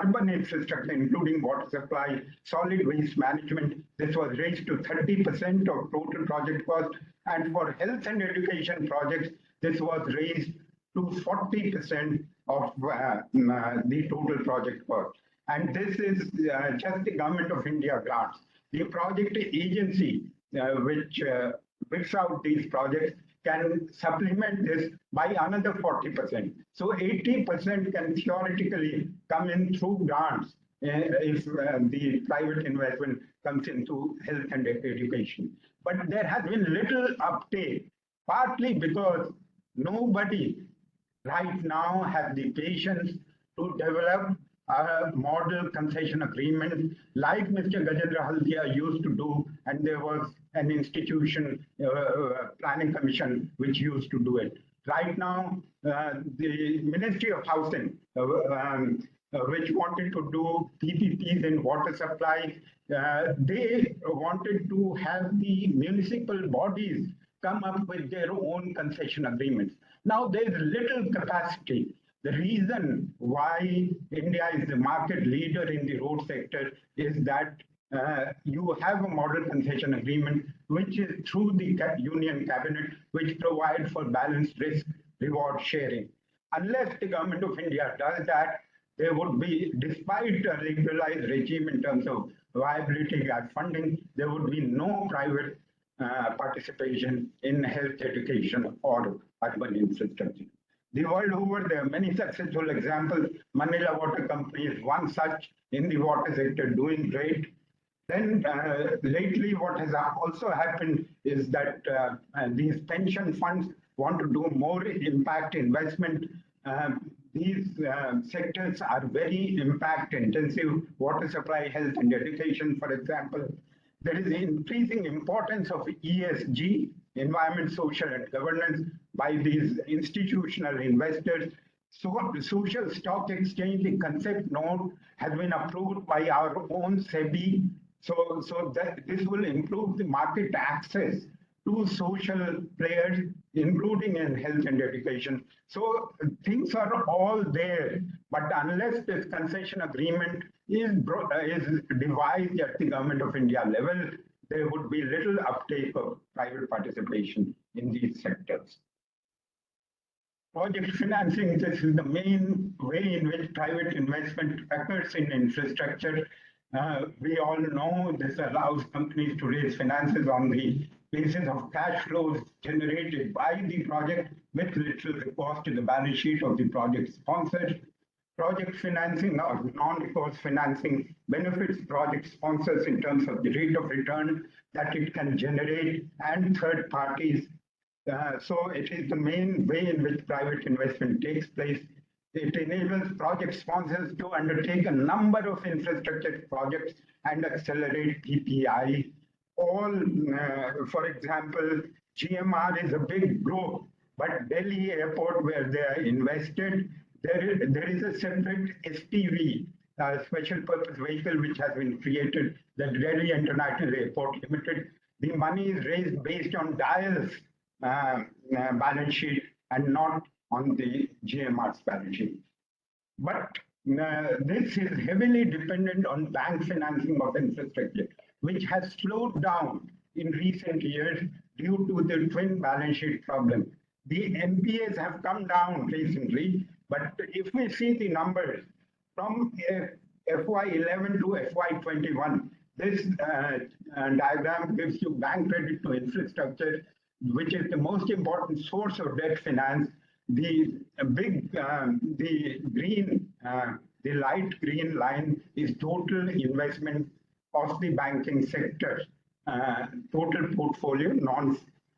Speaker 3: urban infrastructure, including water supply, solid waste management, this was raised to 30% of total project cost. And for health and education projects, this was raised to 40% of the total project cost. And this is just the Government of India grants. The project agency, which bids out these projects, can supplement this by another 40%. So 80% can theoretically come in through grants if the private investment comes into health and education. But there has been little uptake, partly because nobody right now has the patience to develop a model concession agreement like Mr. Gajendra Haldia used to do, and there was an institution, planning commission, which used to do it. Right now, the Ministry of Housing, which wanted to do PPPs in water supply, they wanted to have the municipal bodies come up with their own concession agreements. Now there's little capacity. The reason why India is the market leader in the road sector is that you have a model concession agreement, which is through the Union Cabinet, which provides for balanced risk reward sharing. Unless the Government of India does that, there would be, despite a liberalized regime in terms of viability gap funding, there would be no private participation in health, education, or urban infrastructure. The world over, there are many successful examples. Manila Water Company is one such in the water sector, doing great. Then lately, what has also happened is that these pension funds want to do more impact investment. These sectors are very impact intensive, water supply, health and education, for example. There is increasing importance of ESG, environment, social and governance, by these institutional investors. So the Social Stock Exchange, the concept note has been approved by our own SEBI. So that this will improve the market access to social players, including in health and education. So things are all there, but unless this concession agreement is devised at the Government of India level, there would be little uptake of private participation in these sectors. Project financing, this is the main way in which private investment occurs in infrastructure. We all know this allows companies to raise finances on the basis of cash flows generated by the project with little recourse to the balance sheet of the project sponsor. Project financing or non-recourse financing benefits project sponsors in terms of the rate of return that it can generate and third parties. So it is the main way in which private investment takes place. It enables project sponsors to undertake a number of infrastructure projects and accelerate PPI. For example, GMR is a big group, but Delhi Airport, where they are invested, there is a separate SPV, special purpose vehicle, which has been created, the Delhi International Airport Limited. The money is raised based on DIAL's balance sheet and not on the GMR's balance sheet. But this is heavily dependent on bank financing of infrastructure, which has slowed down in recent years due to the twin balance sheet problem. The NPAs have come down recently, but if we see the numbers from FY11 to FY21, this diagram gives you bank credit to infrastructure, which is the most important source of debt finance. The light green line is total investment of the banking sector, total portfolio,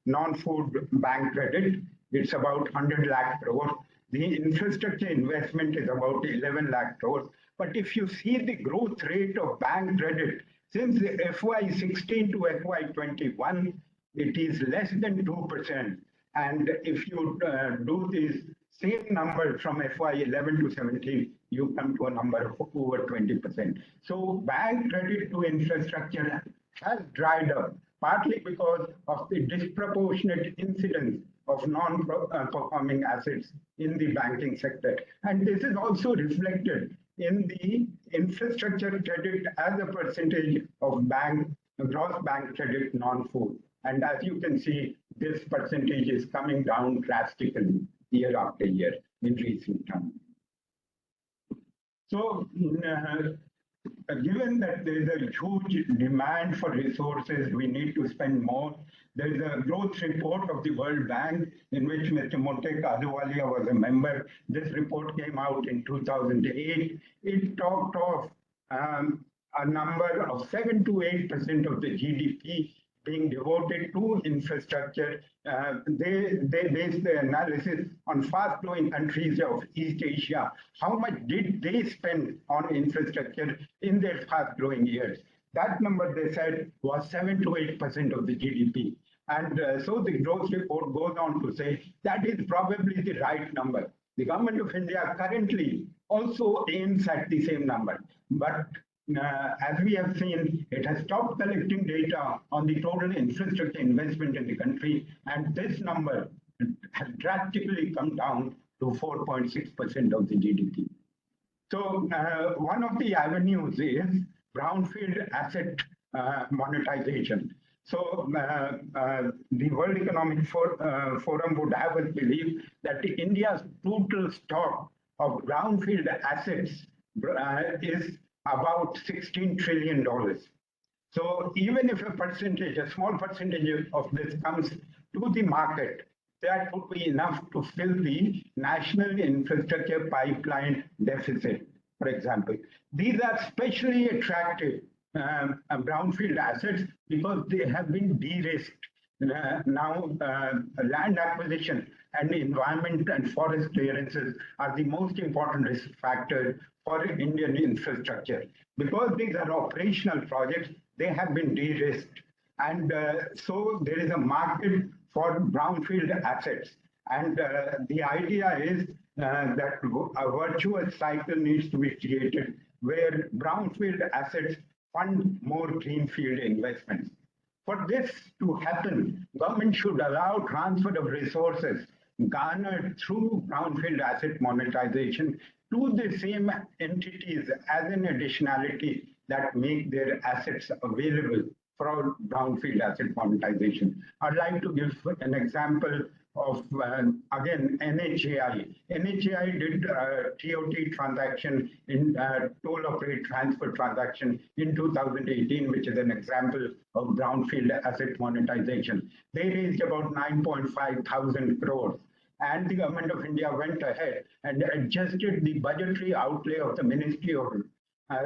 Speaker 3: non-food bank credit. It's about 100 lakh crores. The infrastructure investment is about 11 lakh crores. But if you see the growth rate of bank credit since FY16 to FY21, it is less than 2%. And if you do these same numbers from FY 11 to 17, you come to a number of over 20%. So bank credit to infrastructure has dried up, partly because of the disproportionate incidence of non-performing assets in the banking sector. And this is also reflected in the infrastructure credit as a percentage of gross bank credit non-food. And as you can see, this percentage is coming down drastically year after year in recent times. So, given that there is a huge demand for resources, we need to spend more. There is a growth report of the World Bank in which Mr. Motek Ahluwalia was a member. This report came out in 2008. It talked of a number of 7 to 8% of the GDP being devoted to infrastructure. They based the analysis on fast-growing countries of East Asia. How much did they spend on infrastructure in their fast-growing years? That number, they said, was 7 to 8% of the GDP. And so the growth report goes on to say that is probably the right number. The government of India currently also aims at the same number. But as we have seen, it has stopped collecting data on the total infrastructure investment in the country, and this number has drastically come down to 4.6% of the GDP. So one of the avenues is brownfield asset monetization. So the World Economic Forum would have us believe that India's total stock of brownfield assets is about $16 trillion. So even if a small percentage of this comes to the market, that would be enough to fill the national infrastructure pipeline deficit, for example. These are especially attractive brownfield assets because they have been de-risked. Now, land acquisition and environment and forest clearances are the most important risk factors for Indian infrastructure. Because these are operational projects, they have been de-risked. And so there is a market for brownfield assets. And the idea is that a virtuous cycle needs to be created where brownfield assets fund more greenfield investments. For this to happen, government should allow transfer of resources garnered through brownfield asset monetization to the same entities as an additionality that make their assets available for brownfield asset monetization. I'd like to give an example of, again, NHAI. NHAI did a TOT transaction in toll operate transfer transaction in 2018, which is an example of brownfield asset monetization. They raised about 9.5 thousand crores. And the government of India went ahead and adjusted the budgetary outlay of the Ministry of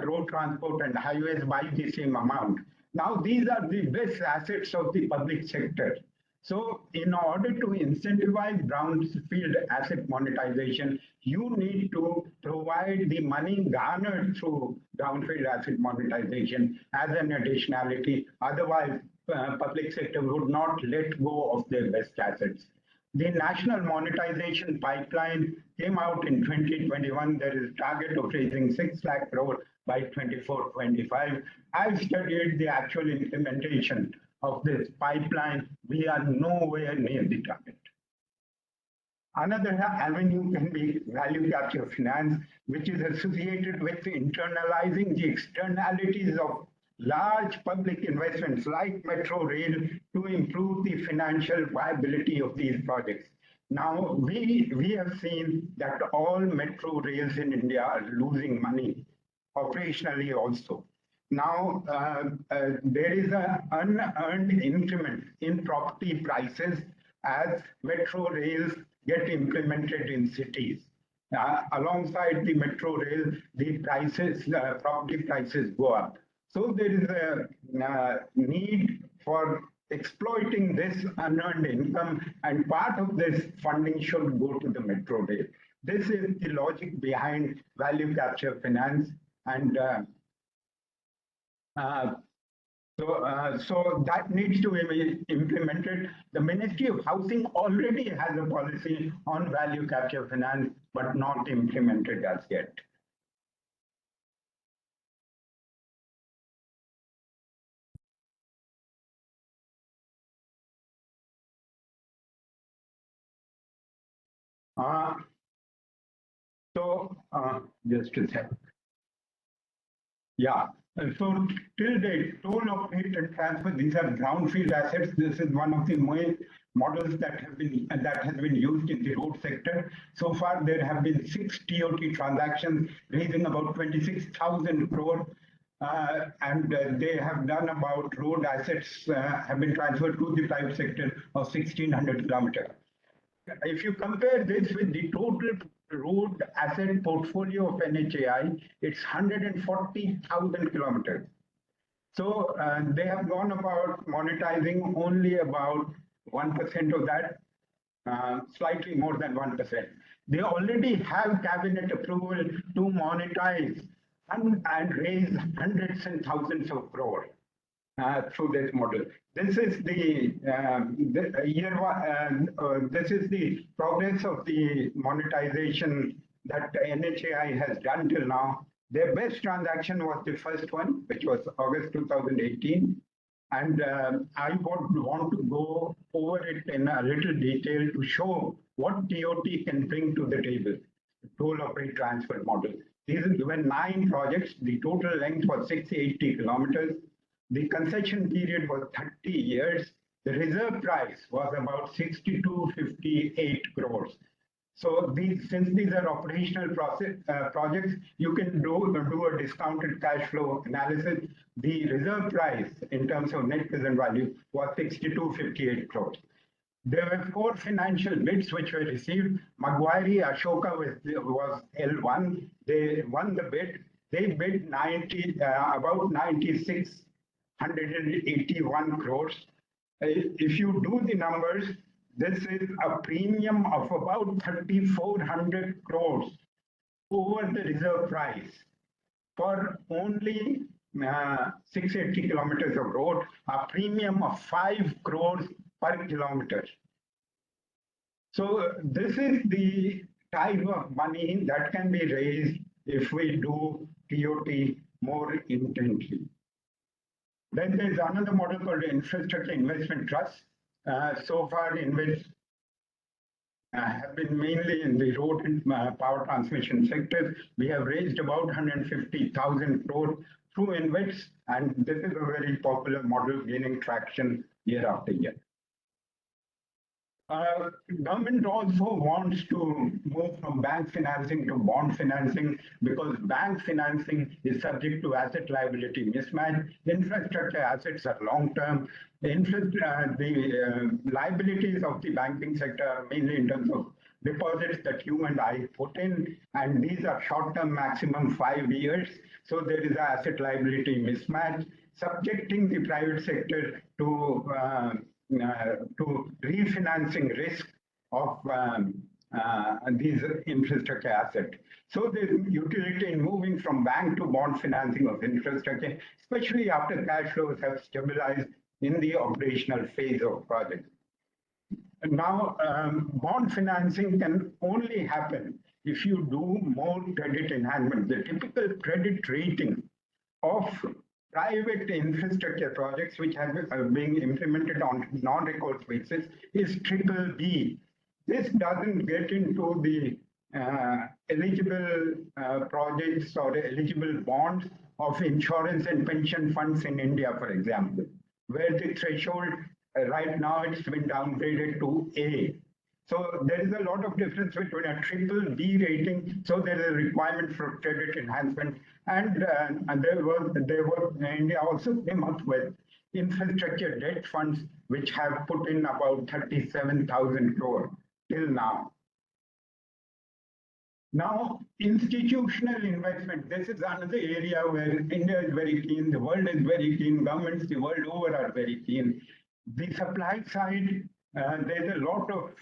Speaker 3: Road Transport and Highways by the same amount. Now, these are the best assets of the public sector. So in order to incentivize brownfield asset monetization, you need to provide the money garnered through brownfield asset monetization as an additionality. Otherwise, public sector would not let go of their best assets. The national monetization pipeline came out in 2021. There is a target of raising 6 lakh crore by 24-25. I've studied the actual implementation of this pipeline. We are nowhere near the target. Another avenue can be value capture finance, which is associated with internalizing the externalities of large public investments like metro rail to improve the financial viability of these projects. Now, we have seen that all metro rails in India are losing money, operationally also. Now, there is an unearned increment in property prices as metro rails get implemented in cities. Alongside the metro rail, the prices, property prices go up. So there is a need for exploiting this unearned income, and part of this funding should go to the metro rail. This is the logic behind value capture finance, and So that needs to be implemented. The Ministry of Housing already has a policy on value capture finance, but not implemented as yet. Uh, just a sec. Yeah. So till date, toll operate and transfer, these are brownfield assets. This is one of the main models that has been used in the road sector. So far, there have been 6 TOT transactions raising about 26,000 crore. They have done about road assets have been transferred to the private sector of 1,600 kilometers. If you compare this with the total road asset portfolio of NHAI, it's 140,000 kilometers. So they have gone about monetizing only about 1% of that, slightly more than 1%. They already have cabinet approval to monetize and raise hundreds and thousands of crores through this model. This is the this is the progress of the monetization that NHAI has done till now. Their best transaction was the first one, which was August 2018. And I would want to go over it in a little detail to show what TOT can bring to the table, toll operate transfer model. These are given 9 projects. The total length was 680 kilometers. The concession period was 30 years. The reserve price was about 6258 crores. So since these are operational projects, you can do a discounted cash flow analysis. The reserve price in terms of net present value was 6258 crores. There were 4 financial bids which were received. Macquarie Ashoka was L1. They won the bid. They bid about 96,181 crores. If you do the numbers, this is a premium of about 3,400 crores over the reserve price for only 680 kilometers of road, a premium of 5 crores per kilometer. So this is the type of money that can be raised if we do TOT more intently. Then there's another model called Infrastructure Investment Trust. So far, InvITs have been mainly in the road and power transmission sectors. We have raised about 150,000 crore through InvITs, and this is a very popular model gaining traction year after year. Government also wants to move from bank financing to bond financing because bank financing is subject to asset liability mismatch. Infrastructure assets are long term. The liabilities of the banking sector are mainly in terms of deposits that you and I put in, and these are short term, maximum 5 years. So there is an asset liability mismatch, subjecting the private sector to refinancing risk of these infrastructure assets. So the utility in moving from bank to bond financing of infrastructure, especially after cash flows have stabilized in the operational phase of projects. Now, bond financing can only happen if you do more credit enhancement. The typical credit rating of private infrastructure projects which are being implemented on non-recourse basis is BBB. This doesn't get into the eligible projects or eligible bonds of insurance and pension funds in India, for example, where the threshold right now it's been downgraded to A. So there is a lot of difference between a BBB rating. So there is a requirement for credit enhancement, and India also came up with infrastructure debt funds, which have put in about 37,000 crore till now. Now, institutional investment. This is another area where India is very keen, the world is very keen, governments the world over are very keen. The supply side, there's a lot of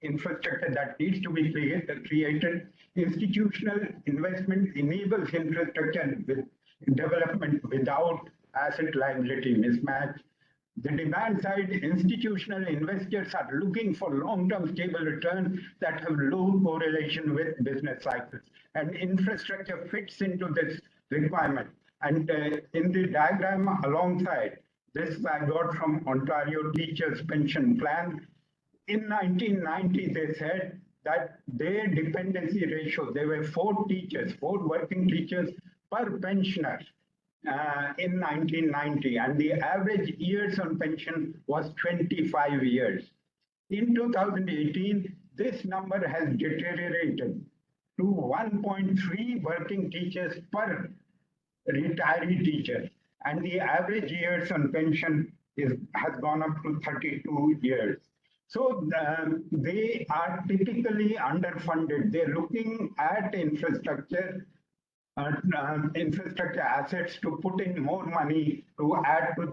Speaker 3: infrastructure that needs to be created. Institutional investment enables infrastructure with development without asset liability mismatch. The demand side, institutional investors are looking for long-term stable returns that have low correlation with business cycles. And infrastructure fits into this requirement. And in the diagram alongside, this I got from Ontario Teachers Pension Plan. In 1990, they said that their dependency ratio, there were four working teachers per pensioner in 1990, and the average years on pension was 25 years. In 2018, this number has deteriorated to 1.3 working teachers per retiree teacher, and the average years on pension has gone up to 32 years. So they are typically underfunded. They're looking at infrastructure assets to put in more money to add to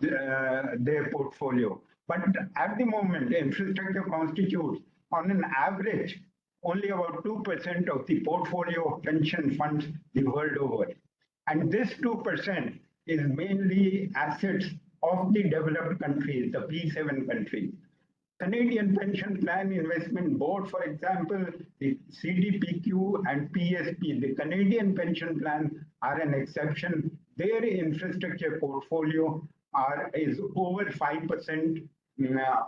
Speaker 3: their portfolio. But at the moment, infrastructure constitutes, on an average, only about 2% of the portfolio of pension funds the world over. And this 2% is mainly assets of the developed countries, the P7 countries. Canadian Pension Plan Investment Board, for example, the CDPQ and PSP, the Canadian pension plans are an exception. Their infrastructure portfolio is over 5%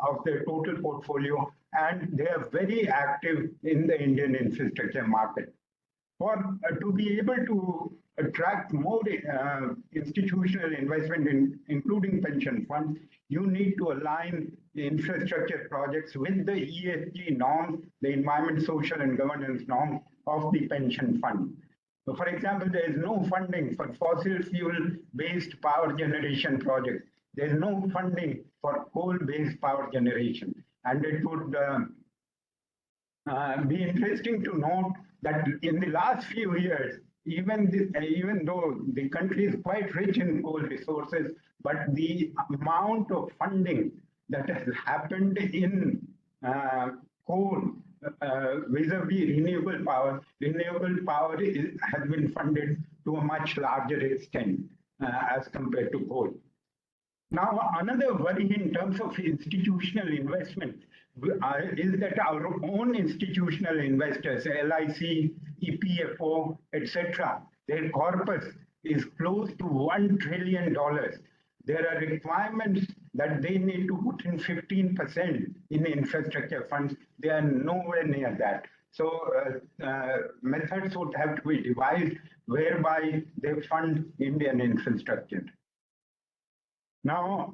Speaker 3: of their total portfolio, and they are very active in the Indian infrastructure market. To be able to attract more institutional investment, including pension funds, you need to align the infrastructure projects with the ESG norms, the environment, social, and governance norms of the pension fund. So for example, there is no funding for fossil fuel-based power generation projects. There is no funding for coal-based power generation. And it would be interesting to note that in the last few years, even though the country is quite rich in coal resources, but the amount of funding that has happened in coal vis-a-vis renewable power has been funded to a much larger extent as compared to coal. Now, another worry in terms of institutional investment is that our own institutional investors, LIC, EPFO, etc., their corpus is close to $1 trillion. There are requirements that they need to put in 15% in infrastructure funds. They are nowhere near that. So methods would have to be devised whereby they fund Indian infrastructure. Now,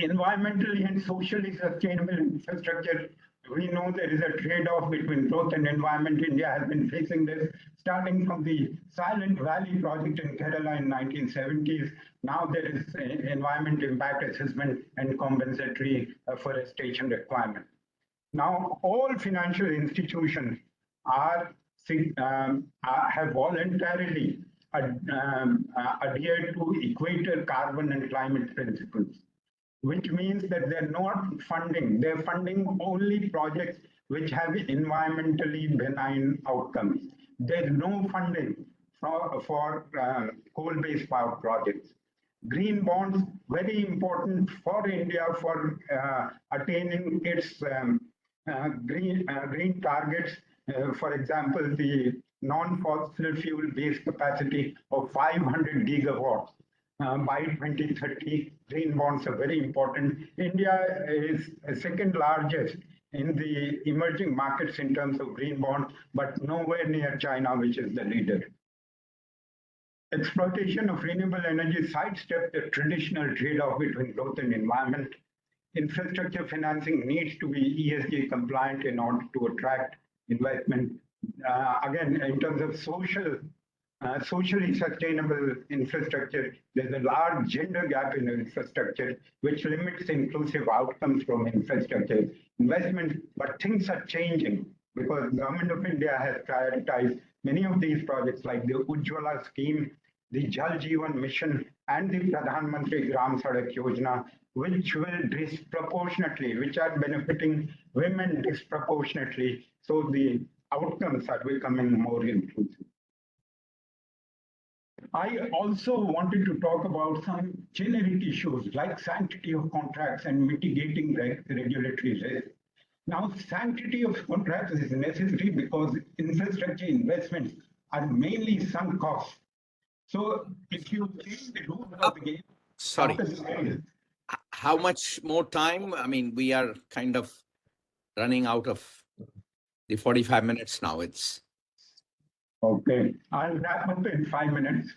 Speaker 3: environmentally and socially sustainable infrastructure, we know there is a trade-off between growth and environment. India has been facing this starting from the Silent Valley project in Kerala in 1970s. Now there is environment impact assessment and compensatory forestation requirement. Now, all financial institutions have voluntarily adhered to equator carbon and climate principles, which means that they're funding only projects which have environmentally benign outcomes. There's no funding for coal-based power projects. Green bonds, very important for India for attaining its green targets. For example, the non-fossil fuel-based capacity of 500 gigawatts by 2030. Green bonds are very important. India is second largest in the emerging markets in terms of green bonds, but nowhere near China, which is the leader. Exploitation of renewable energy sidesteps the traditional trade-off between growth and environment. Infrastructure financing needs to be ESG compliant in order to attract investment. Again, in terms of socially sustainable infrastructure, there's a large gender gap in infrastructure, which limits inclusive outcomes from infrastructure investment. But things are changing because the government of India has prioritized many of these projects like the Ujjwala scheme, the Jal Jeevan mission, and the Pradhan Mantri Gram Sadak Yojana, which are benefiting women disproportionately. So the outcomes are becoming more inclusive. I also wanted to talk about some generic issues like sanctity of contracts and mitigating regulatory risk. Now, sanctity of contracts is necessary because infrastructure investments are mainly sunk costs. So if you change the rules of the game
Speaker 2: Sorry,
Speaker 3: after the sale,
Speaker 2: how much more time? I mean, we are kind of running out of the 45 minutes now. It's
Speaker 3: okay, I'll wrap up in 5 minutes.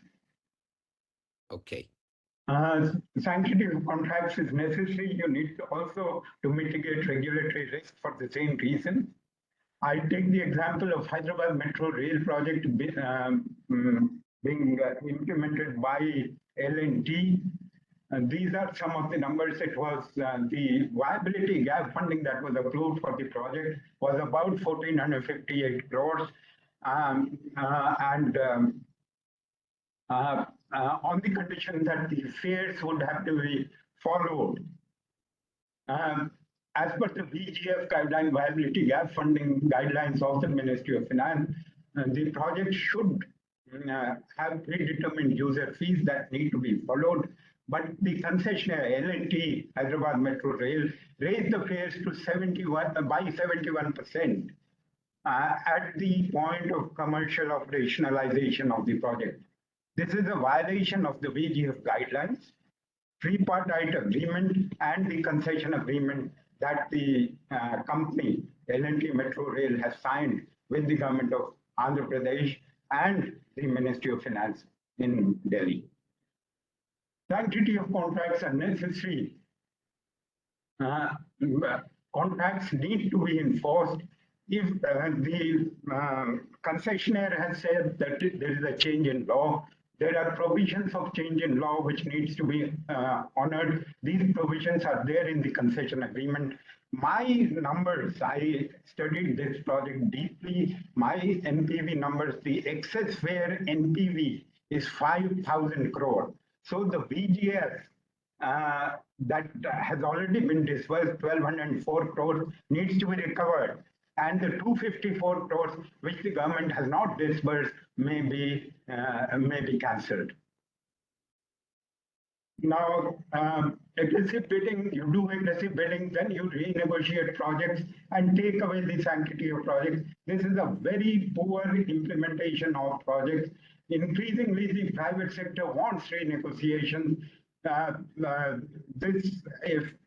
Speaker 2: okay.
Speaker 3: Sanctity of contracts is necessary. You need to also to mitigate regulatory risk for the same reason. I take the example of Hyderabad Metro Rail project being implemented by L&T. And these are some of the numbers. It was the viability gap funding that was approved for the project was about 1,458 crores. On the condition that the fares would have to be followed. As per the VGF guideline, viability gap funding guidelines of the Ministry of Finance, the project should have predetermined user fees that need to be followed. But the concessionaire L&T, Hyderabad Metro Rail, raised the fares to 71% at the point of commercial operationalization of the project. This is a violation of the VGF guidelines, tripartite agreement, and the concession agreement that the company L&T Metro Rail has signed with the government of Andhra Pradesh and the Ministry of Finance in Delhi. Sanctity of contracts are necessary. Contracts need to be enforced. If the concessionaire has said that there is a change in law, there are provisions of change in law which needs to be honored. These provisions are there in the concession agreement. My numbers, I studied this project deeply. My NPV numbers, the excess fare NPV is 5,000 crore. So the VGF that has already been disbursed, 1,204 crores, needs to be recovered. And the 254 crores, which the government has not disbursed, may be cancelled. Now, aggressive bidding, you do aggressive bidding, then you renegotiate projects and take away the sanctity of projects. This is a very poor implementation of projects. Increasingly, the private sector wants renegotiation.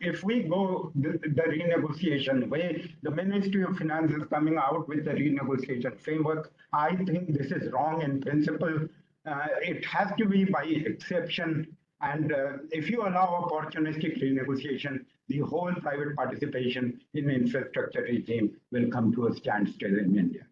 Speaker 3: If we go the renegotiation way, the Ministry of Finance is coming out with the renegotiation framework. I think this is wrong in principle. It has to be by exception. And if you allow opportunistic renegotiation, the whole private participation in the infrastructure regime will come to a standstill in India.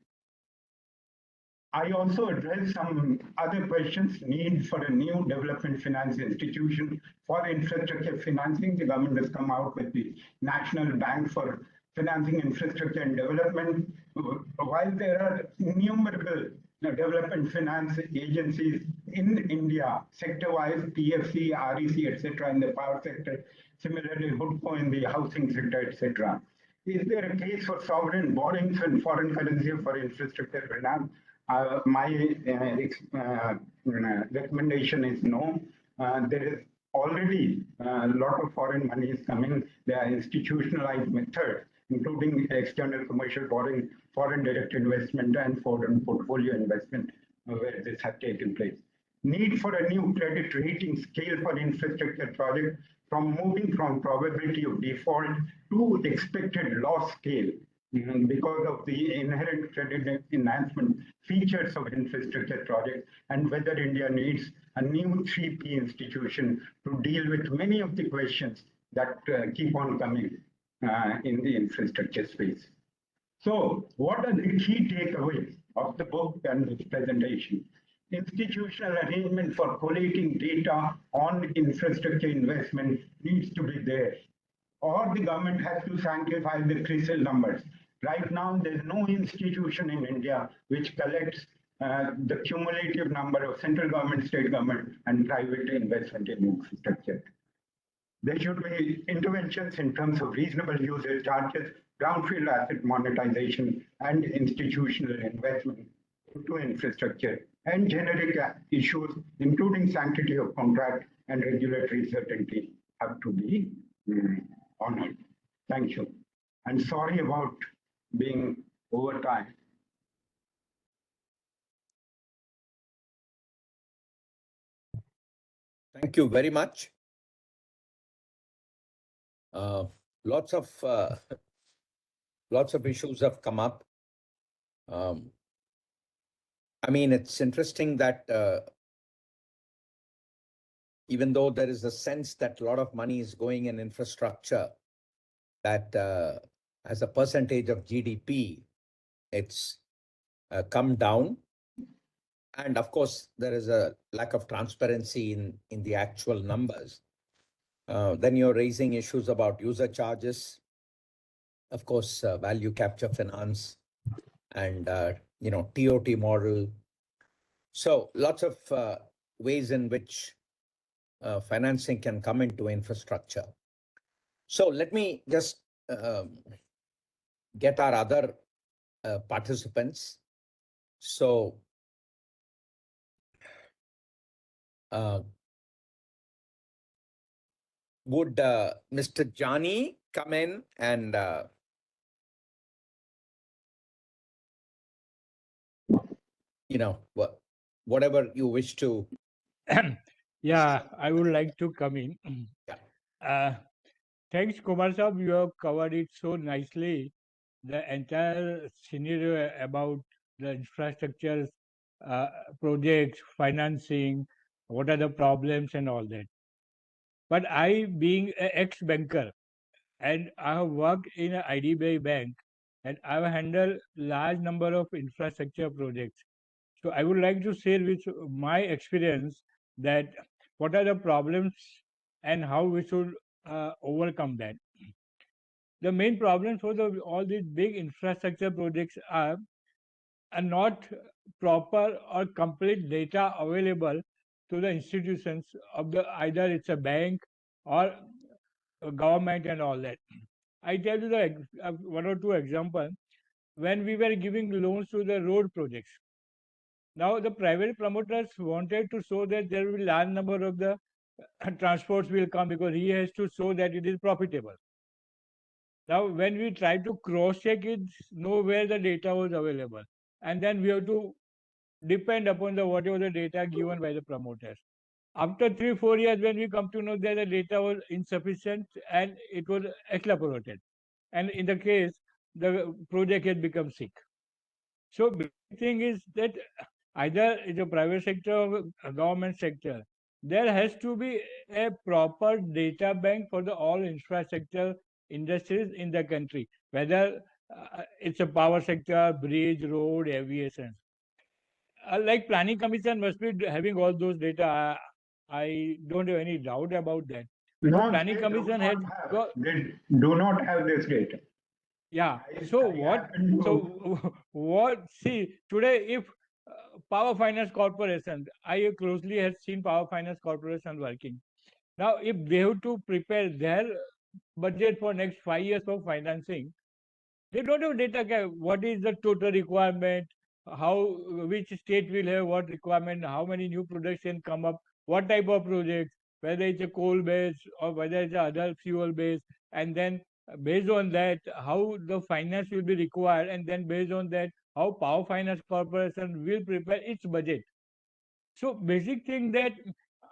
Speaker 3: I also addressed some other questions, need for a new development finance institution for infrastructure financing. The government has come out with the National Bank for Financing Infrastructure and Development. While there are innumerable development finance agencies in India, sector-wise, PFC, REC, etc., in the power sector, similarly, HUDCO in the housing sector, etc. Is there a case for sovereign borrowings and foreign currency for infrastructure finance? My recommendation is no. There is already a lot of foreign money is coming. There are institutionalized methods, including external commercial borrowing, foreign direct investment, and foreign portfolio investment, where this has taken place. Need for a new credit rating scale for infrastructure projects, from moving from probability of default to expected loss scale, because of the inherent credit enhancement features of infrastructure projects, and whether India needs a new 3P institution to deal with many of the questions that keep on coming in the infrastructure space. So what are the key takeaways of the book and this presentation? Institutional arrangement for collating data on infrastructure investment needs to be there, or the government has to sanctify the CRISIL numbers. Right now, there's no institution in India which collects the cumulative number of central government, state government, and private investment in infrastructure. There should be interventions in terms of reasonable usage charges, brownfield asset monetization, and institutional investment into infrastructure and generic issues, including sanctity of contract and regulatory certainty, have to be honored. Thank you. And sorry about being over time.
Speaker 2: Thank you very much. Lots of issues have come up. I mean, it's interesting that even though there is a sense that a lot of money is going in infrastructure, that as a percentage of GDP, it's come down. And of course, there is a lack of transparency in the actual numbers. Then you're raising issues about user charges, of course, value capture finance, and TOT model. So lots of ways in which financing can come into infrastructure. So let me just get our other participants. So would Mr. Jani come in and whatever you wish to.
Speaker 5: Yeah, I would like to come in. Thanks, Kumar Saab. You have covered it so nicely. The entire scenario about the infrastructure projects, financing, what are the problems and all that. But I, being an ex-banker, and I have worked in an IDBI bank, and I have handled large number of infrastructure projects. So I would like to share with my experience that what are the problems and how we should overcome that. The main problems for all these big infrastructure projects are not proper or complete data available to the institutions of the either it's a bank or a government and all that. I tell you the one or two examples. When we were giving loans to the road projects, now the private promoters wanted to show that there will be large number of the transports will come because he has to show that it is profitable. Now, when we try to cross-check it, nowhere the data was available. And then we have to depend upon the whatever the data given by the promoters. After 3-4 years, when we come to know that the data was insufficient and it was extrapolated. And in the case, the project had become sick. So the thing is that either in the private sector or government sector, there has to be a proper data bank for the all infrastructure industries in the country, whether it's a power sector, bridge, road, aviation. Like planning commission must be having all those data. I don't have any doubt about that.
Speaker 3: No,
Speaker 5: planning commission has got.
Speaker 3: They do not have this data.
Speaker 5: Yeah. So what? See, today if Power Finance Corporation, I closely have seen Power Finance Corporation working. Now, if they have to prepare their budget for next 5 years of financing, they don't have data. What is the total requirement? How which state will have what requirement? How many new products can come up? What type of projects? Whether it's a coal based or whether it's a other fuel based, and then based on that, how the finance will be required, and then based on that, how Power Finance Corporation will prepare its budget. So basic thing that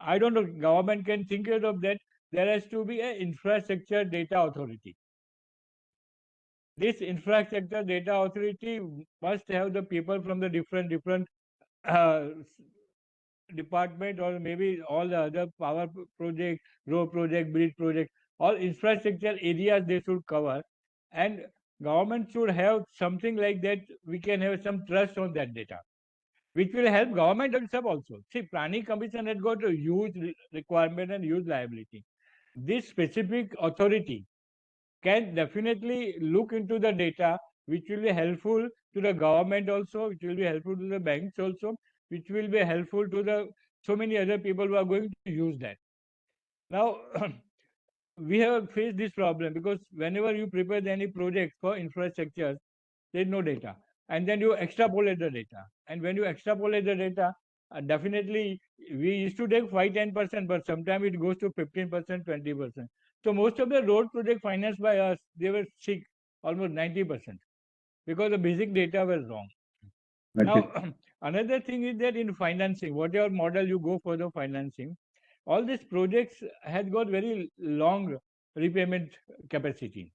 Speaker 5: I don't know, government can think of that. There has to be an infrastructure data authority. This infrastructure data authority must have the people from the different uh, department or maybe all the other power project, road project, bridge project, all infrastructure areas they should cover, and government should have something like that. We can have some trust on that data, which will help government itself also. See, planning commission has got a huge requirement and huge liability. This specific authority can definitely look into the data, which will be helpful to the government also, which will be helpful to the banks also, which will be helpful to the so many other people who are going to use that. Now, we have faced this problem because whenever you prepare any project for infrastructure, there is no data. and then you extrapolate the data. And when you extrapolate the data, definitely we used to take 5-10%, but sometimes it goes to 15%, 20%. So most of the road project financed by us, they were sick, almost 90%, because the basic data was wrong. Now, another thing is that in financing, whatever model you go for the financing, all these projects had got very long repayment capacity.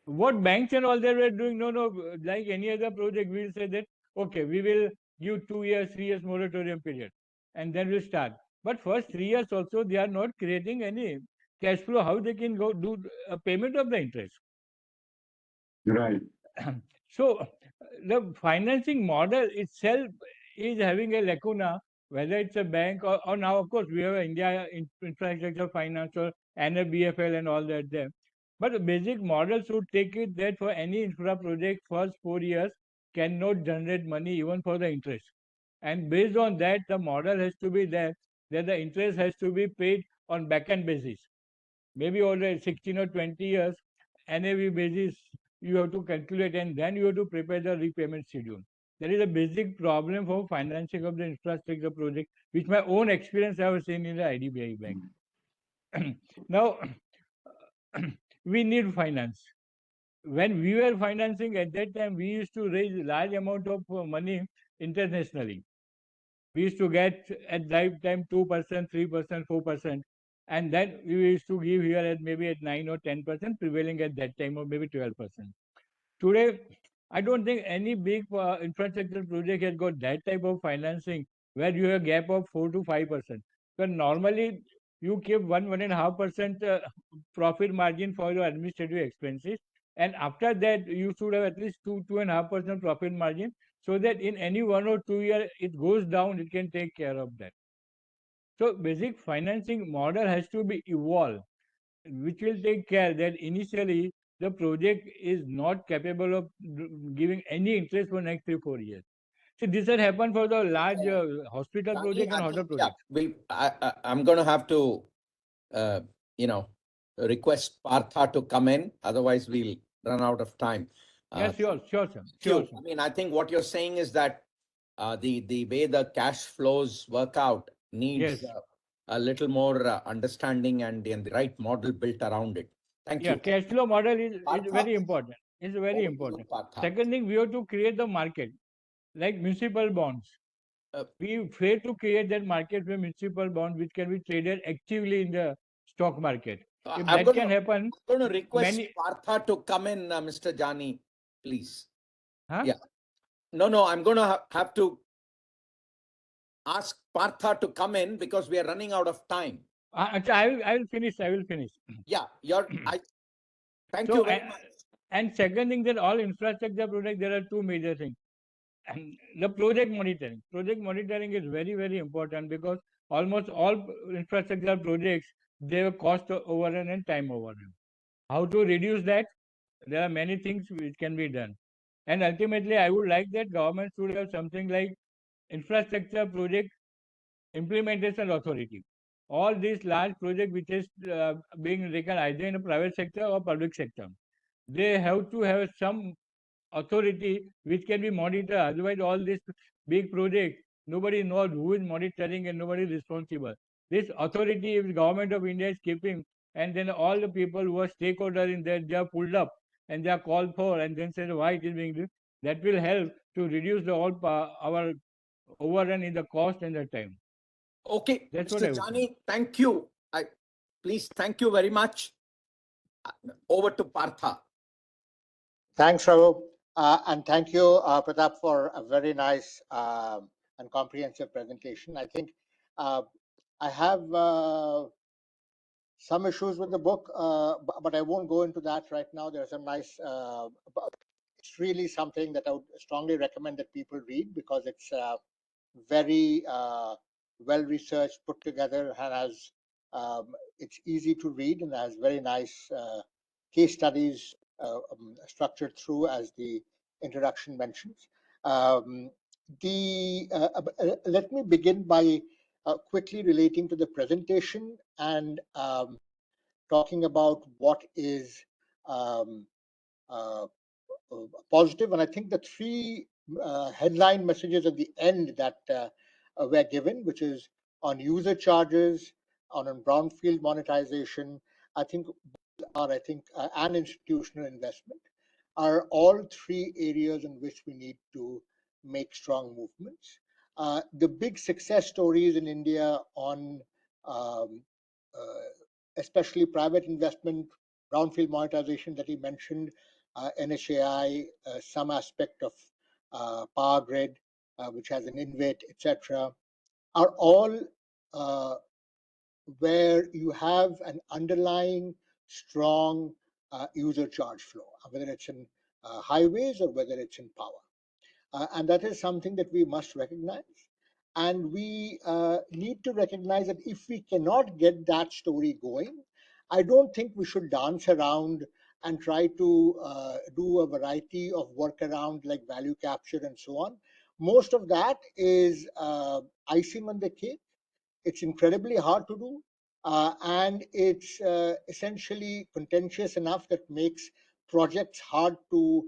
Speaker 5: What banks and all they were doing, no, like any other project, we'll say that, okay, we will give 2 years, 3 years moratorium period, and then we'll start. But first 3 years also, they are not creating any cash flow, how they can go do a payment of the interest.
Speaker 3: Right.
Speaker 5: So the financing model itself is having a lacuna, whether it's a bank or now, of course, we have India infrastructure finance or NFBFL and all that there. But the basic model should take it that for any infra project, first 4 years cannot generate money even for the interest. And based on that, the model has to be there that the interest has to be paid on back-end basis. Maybe over 16 or 20 years, NAV basis you have to calculate, and then you have to prepare the repayment schedule. There is a basic problem for financing of the infrastructure project, which my own experience I have seen in the IDBI Bank. Now, we need finance. When we were financing at that time, we used to raise large amount of money internationally. We used to get at that time 2%, 3%, 4%. And then we used to give here at maybe at 9 or 10%, prevailing at that time, or maybe 12%. Today, I don't think any big infrastructure project has got that type of financing where you have a gap of 4 to 5%. But normally, you keep 1.5% profit margin for your administrative expenses, and after that, you should have at least 2.5% profit margin, so that in any 1 or 2 year it goes down, it can take care of that. So basic financing model has to be evolved, which will take care that initially the project is not capable of giving any interest for next 3-4 years. So this had happened for the large hospital
Speaker 2: Jani,
Speaker 5: project and
Speaker 2: I
Speaker 5: hotel
Speaker 2: think, yeah,
Speaker 5: project.
Speaker 2: I'm going to have to, you know, request Partha to come in. Otherwise, we'll run out of time.
Speaker 5: Yes, sure, sir.
Speaker 2: Thank
Speaker 5: Sure,
Speaker 2: you.
Speaker 5: sir.
Speaker 2: I mean, I think what you're saying is that the way the cash flows work out needs
Speaker 5: Yes.
Speaker 2: a little more understanding and the right model built around it. Thank
Speaker 5: Yeah,
Speaker 2: you.
Speaker 5: cash flow model is
Speaker 2: Partha,
Speaker 5: very important. It's very
Speaker 2: over to you,
Speaker 5: important.
Speaker 2: Partha.
Speaker 5: Second thing, we have to create the market, like municipal bonds. We fail to create that market where municipal bonds, which can be traded actively in the stock market. If that can happen,
Speaker 2: I'm going to request
Speaker 5: many.
Speaker 2: Partha to come in, Mr. Jani, please.
Speaker 5: Huh?
Speaker 2: Yeah. No, I'm going to have to ask Partha to come in because we are running out of time.
Speaker 5: I will finish.
Speaker 2: Yeah, thank
Speaker 5: So,
Speaker 2: you very much.
Speaker 5: and second thing, that all infrastructure projects, there are two major things. And the project monitoring. Project monitoring is very, very important, because almost all infrastructure projects, they have cost overrun and time overrun. How to reduce that? There are many things which can be done. And ultimately, I would like that government should have something like infrastructure project implementation authority. All these large projects which is being taken either in the private sector or public sector, they have to have some authority which can be monitored. Otherwise, all these big projects, nobody knows who is monitoring and nobody is responsible. This authority, if the government of India is keeping, and then all the people who are stakeholders in that, they are pulled up and they are called for, and then said why it is being done, that will help to reduce the all our overrun in the cost and the time.
Speaker 2: Okay,
Speaker 5: That's what I
Speaker 2: Mr.
Speaker 5: would say.
Speaker 2: Jani, thank you. Please, thank you very much. Over to Partha.
Speaker 4: Thanks, Raghu. And thank you, Pratap, for a very nice and comprehensive presentation. I think I have some issues with the book, but I won't go into that right now. There's some nice, it's really something that I would strongly recommend that people read, because it's very well researched, put together, and has it's easy to read and has very nice case studies structured through, as the introduction mentions. Let me begin by quickly relating to the presentation and talking about what is positive. And I think the three headline messages at the end that were given, which is on user charges, on brownfield monetization, I think and institutional investment are all three areas in which we need to make strong movements. The big success stories in India on um, especially private investment, brownfield monetization that he mentioned, NHAI, some aspect of power grid, which has an InvIT, etc., are all where you have an underlying strong user charge flow, whether it's in highways or whether it's in power. And that is something that we must recognize. And we need to recognize that if we cannot get that story going, I don't think we should dance around and try to do a variety of workaround like value capture and so on. Most of that is icing on the cake. It's incredibly hard to do, and it's essentially contentious enough that makes projects hard to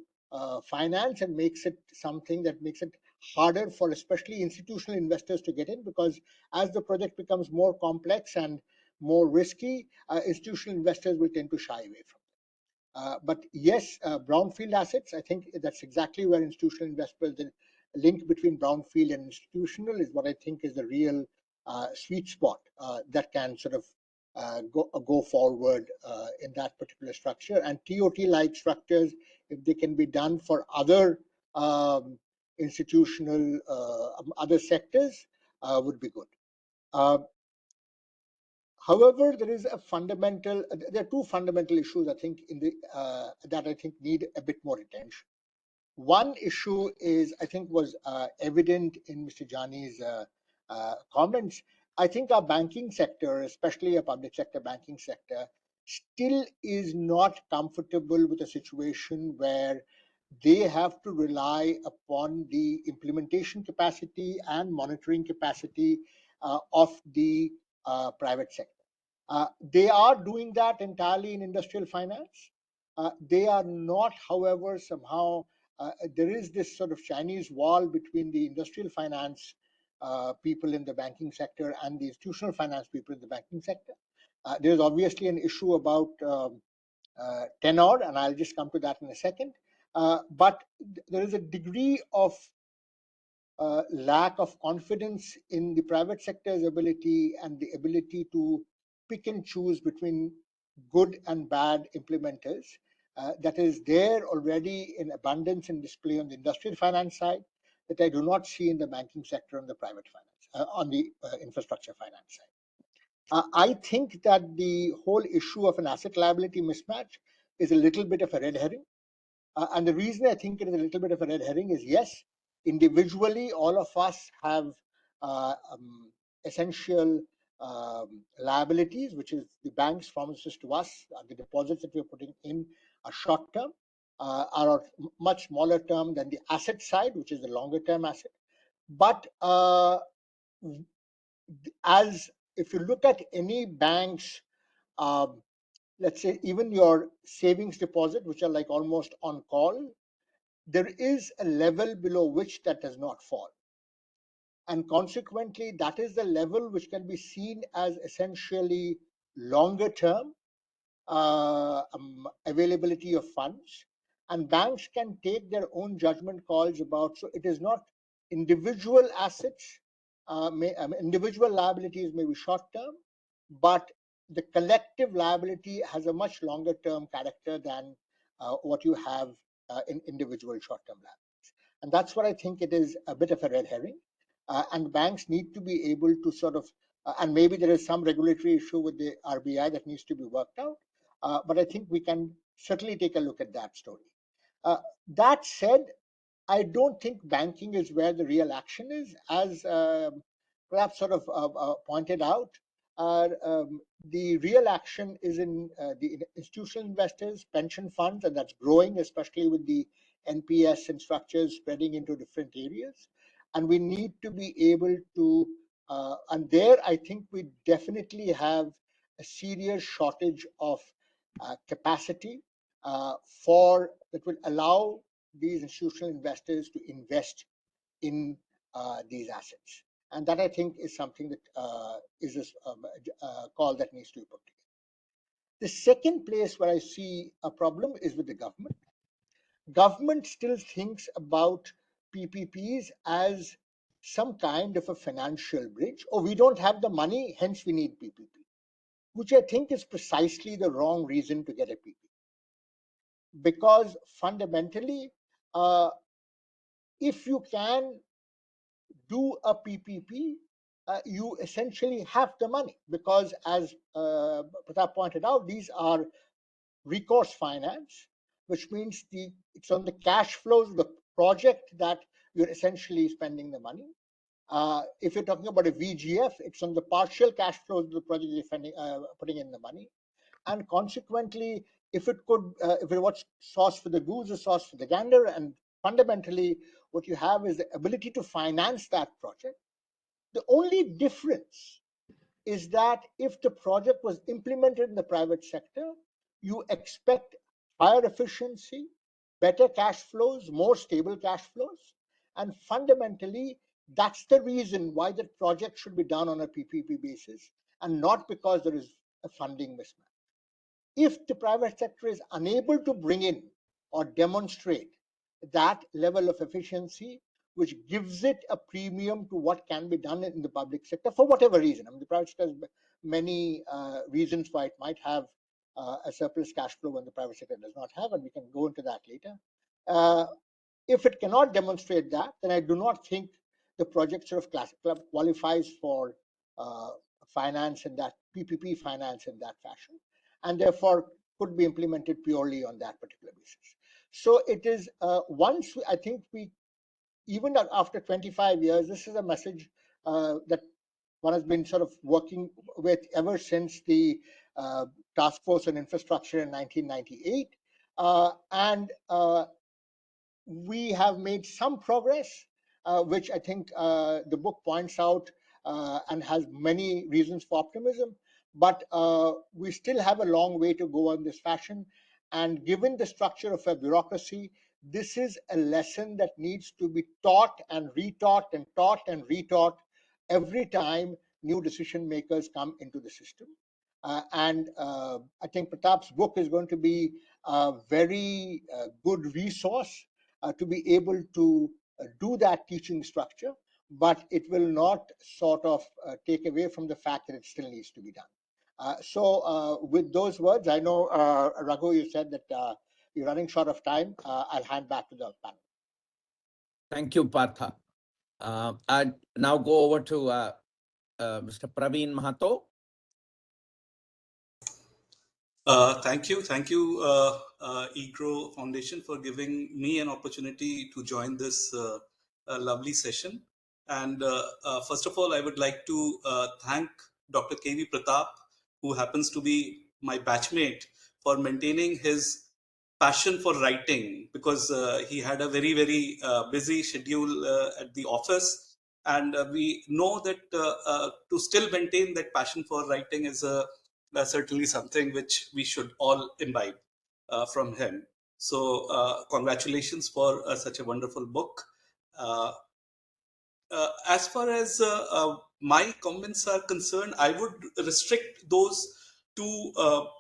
Speaker 4: finance and makes it something that makes it harder for especially institutional investors to get in, because as the project becomes more complex and more risky, institutional investors will tend to shy away from it. But yes, brownfield assets, I think that's exactly where institutional investors, the link between brownfield and institutional is what I think is the real sweet spot that can sort of go forward in that particular structure. And TOT-like structures, if they can be done for other institutional, other sectors, would be good. However, there are two fundamental issues I think that I think need a bit more attention. One issue is, I think, was evident in Mr. Jani's comments. I think our banking sector, especially our public sector banking sector, still is not comfortable with a situation where they have to rely upon the implementation capacity and monitoring capacity of the private sector. They are doing that entirely in industrial finance. They are not, however, somehow there is this sort of Chinese wall between the industrial finance people in the banking sector and the institutional finance people in the banking sector. There's obviously an issue about tenor, and I'll just come to that in a second. But there is a degree of lack of confidence in the private sector's ability and the ability to pick and choose between good and bad implementers that is there already in abundance and display on the industrial finance side, that I do not see in the banking sector on the private finance, on the infrastructure finance side. I think that the whole issue of an asset liability mismatch is a little bit of a red herring. And the reason I think it is a little bit of a red herring is, yes, individually, all of us have essential liabilities, which is the bank's promises to us, the deposits that we're putting in are short term, are much smaller term than the asset side, which is the longer term asset. But as if you look at any bank's let's say even your savings deposit, which are like almost on call, there is a level below which that does not fall. And consequently, that is the level which can be seen as essentially longer term availability of funds. And banks can take their own judgment calls about, so it is not individual assets, individual liabilities may be short term, but the collective liability has a much longer term character than what you have in individual short term liabilities. And that's what I think it is a bit of a red herring. And banks need to be able to sort of, and maybe there is some regulatory issue with the RBI that needs to be worked out. But I think we can certainly take a look at that story. That said, I don't think banking is where the real action is, as perhaps sort of pointed out. The real action is in the institutional investors, pension funds, and that's growing, especially with the NPS and structures spreading into different areas. And we need to be able to, and there I think we definitely have a serious shortage of capacity for that will allow these institutional investors to invest in these assets. And that, I think, is something that is a call that needs to be put together. The second place where I see a problem is with the government. Government still thinks about PPPs as some kind of a financial bridge, or we don't have the money, hence we need PPP, which I think is precisely the wrong reason to get a PPP. Because fundamentally, if you can do a PPP, you essentially have the money, because as Pratap pointed out, these are recourse finance, which means it's on the cash flows of the project that you're essentially spending the money. If you're talking about a VGF, it's on the partial cash flows of the project you're putting in the money. And consequently, if it was sauce for the goose or sauce for the gander, and fundamentally what you have is the ability to finance that project. The only difference is that if the project was implemented in the private sector, you expect higher efficiency, better cash flows, more stable cash flows. And fundamentally, that's the reason why the project should be done on a PPP basis, and not because there is a funding mismatch. If the private sector is unable to bring in or demonstrate that level of efficiency, which gives it a premium to what can be done in the public sector for whatever reason. I mean, the private sector has many reasons why it might have a surplus cash flow when the private sector does not have, and we can go into that later. If it cannot demonstrate that, then I do not think the project sort of qualifies for finance in that PPP finance in that fashion, and therefore could be implemented purely on that particular basis. So it is once I think we, even after 25 years, this is a message that one has been sort of working with ever since the Task Force on Infrastructure in 1998, and we have made some progress, which I think the book points out and has many reasons for optimism. But we still have a long way to go on this fashion. And given the structure of a bureaucracy, this is a lesson that needs to be taught and retaught and taught and retaught every time new decision makers come into the system. And I think Pratap's book is going to be a very good resource to be able to do that teaching structure, but it will not sort of take away from the fact that it still needs to be done. So with those words, I know, Raghu, you said that you're running short of time. I'll hand back to the panel.
Speaker 2: Thank you, Partha. I now go over to Mr. Praveen Mahto.
Speaker 6: Thank you, EGROW Foundation, for giving me an opportunity to join this lovely session. And first of all, I would like to thank Dr. K.V. Pratap, who happens to be my batchmate, for maintaining his passion for writing, because he had a very, very busy schedule at the office. And we know that to still maintain that passion for writing is certainly something which we should all imbibe from him. So congratulations for such a wonderful book. As far as my comments are concerned, I would restrict those to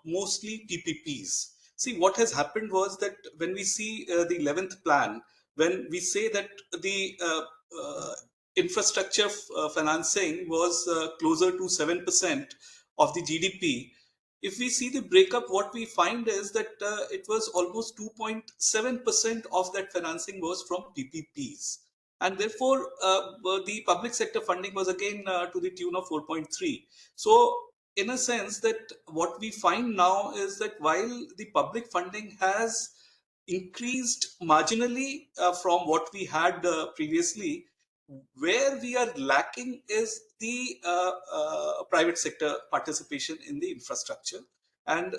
Speaker 6: mostly PPPs. See, what has happened was that when we see the 11th plan, when we say that the infrastructure financing was closer to 7% of the GDP, if we see the breakup, what we find is that it was almost 2.7% of that financing was from PPPs. And therefore, the public sector funding was again to the tune of 4.3. So, in a sense, that what we find now is that while the public funding has increased marginally from what we had previously, where we are lacking is the private sector participation in the infrastructure, and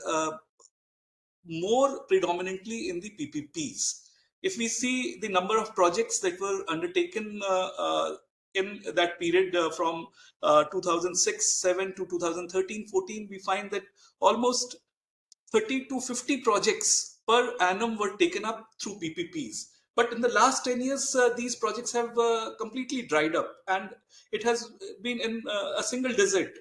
Speaker 6: more predominantly in the PPPs. If we see the number of projects that were undertaken in that period from 2006-7 to 2013-14, we find that almost 30 to 50 projects per annum were taken up through PPPs. But in the last 10 years, these projects have completely dried up, and it has been in a single digit.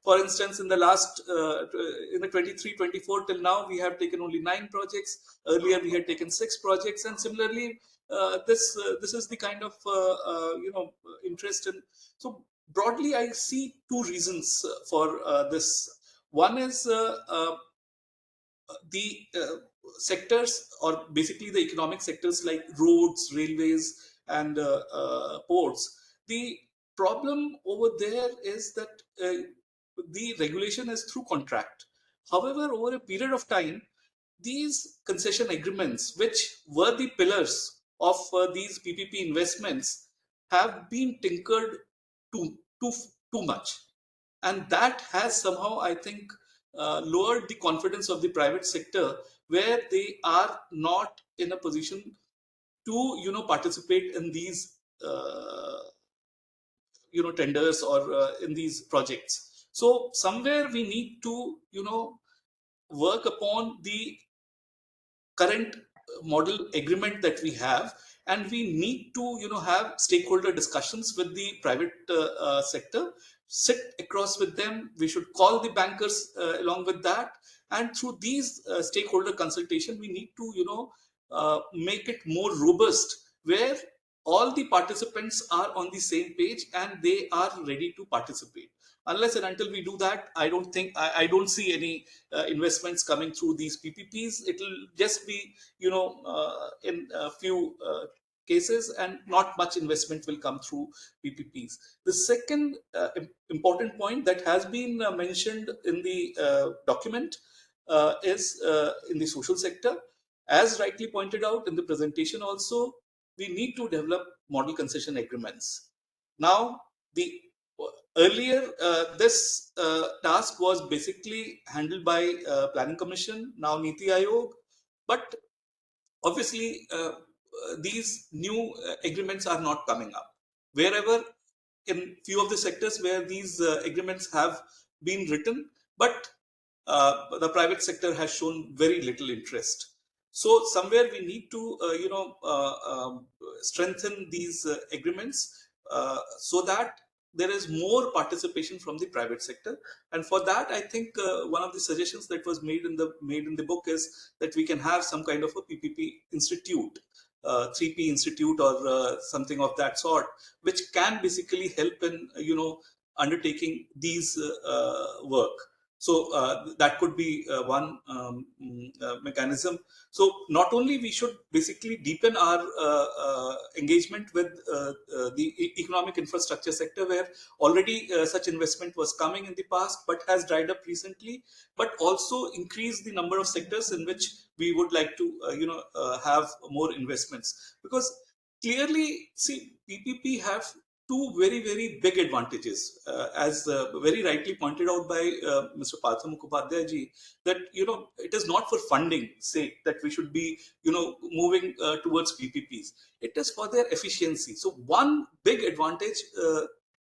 Speaker 6: For instance, in the last, in the 23-24 till now, we have taken only 9 projects. Earlier, we had taken 6 projects, and similarly, this is the kind of interest in. So broadly, I see 2 reasons for this. One is the sectors, or basically the economic sectors like roads, railways, and ports. The problem over there is that the regulation is through contract. However, over a period of time, these concession agreements, which were the pillars of these PPP investments, have been tinkered too, too, too much. And that has somehow, I think, lowered the confidence of the private sector, where they are not in a position to participate in these tenders or in these projects. So somewhere we need to work upon the current model agreement that we have, and we need to have stakeholder discussions with the private sector, sit across with them. We should call the bankers along with that, and through these stakeholder consultation, we need to make it more robust, where all the participants are on the same page and they are ready to participate. Unless and until we do that, I don't see any investments coming through these PPPs. It will just be in a few cases, and not much investment will come through PPPs. The second important point that has been mentioned in the document is in the social sector. As rightly pointed out in the presentation also, we need to develop model concession agreements. Now, the earlier this task was basically handled by Planning Commission, now Niti Aayog, but obviously these new agreements are not coming up. Wherever, in few of the sectors where these agreements have been written, but the private sector has shown very little interest. So somewhere we need to strengthen these agreements so that there is more participation from the private sector. And for that, I think one of the suggestions that was made in the book is that we can have some kind of a PPP institute, 3P institute, or something of that sort, which can basically help in undertaking these work. So that could be one mechanism. So not only we should basically deepen our engagement with the economic infrastructure sector, where already such investment was coming in the past but has dried up recently, but also increase the number of sectors in which we would like to have more investments. Because clearly, see, PPP have 2 very, very big advantages, as very rightly pointed out by Mr. Partha Mukhopadhyay ji, that it is not for funding sake that we should be moving towards PPPs. It is for their efficiency. So one big advantage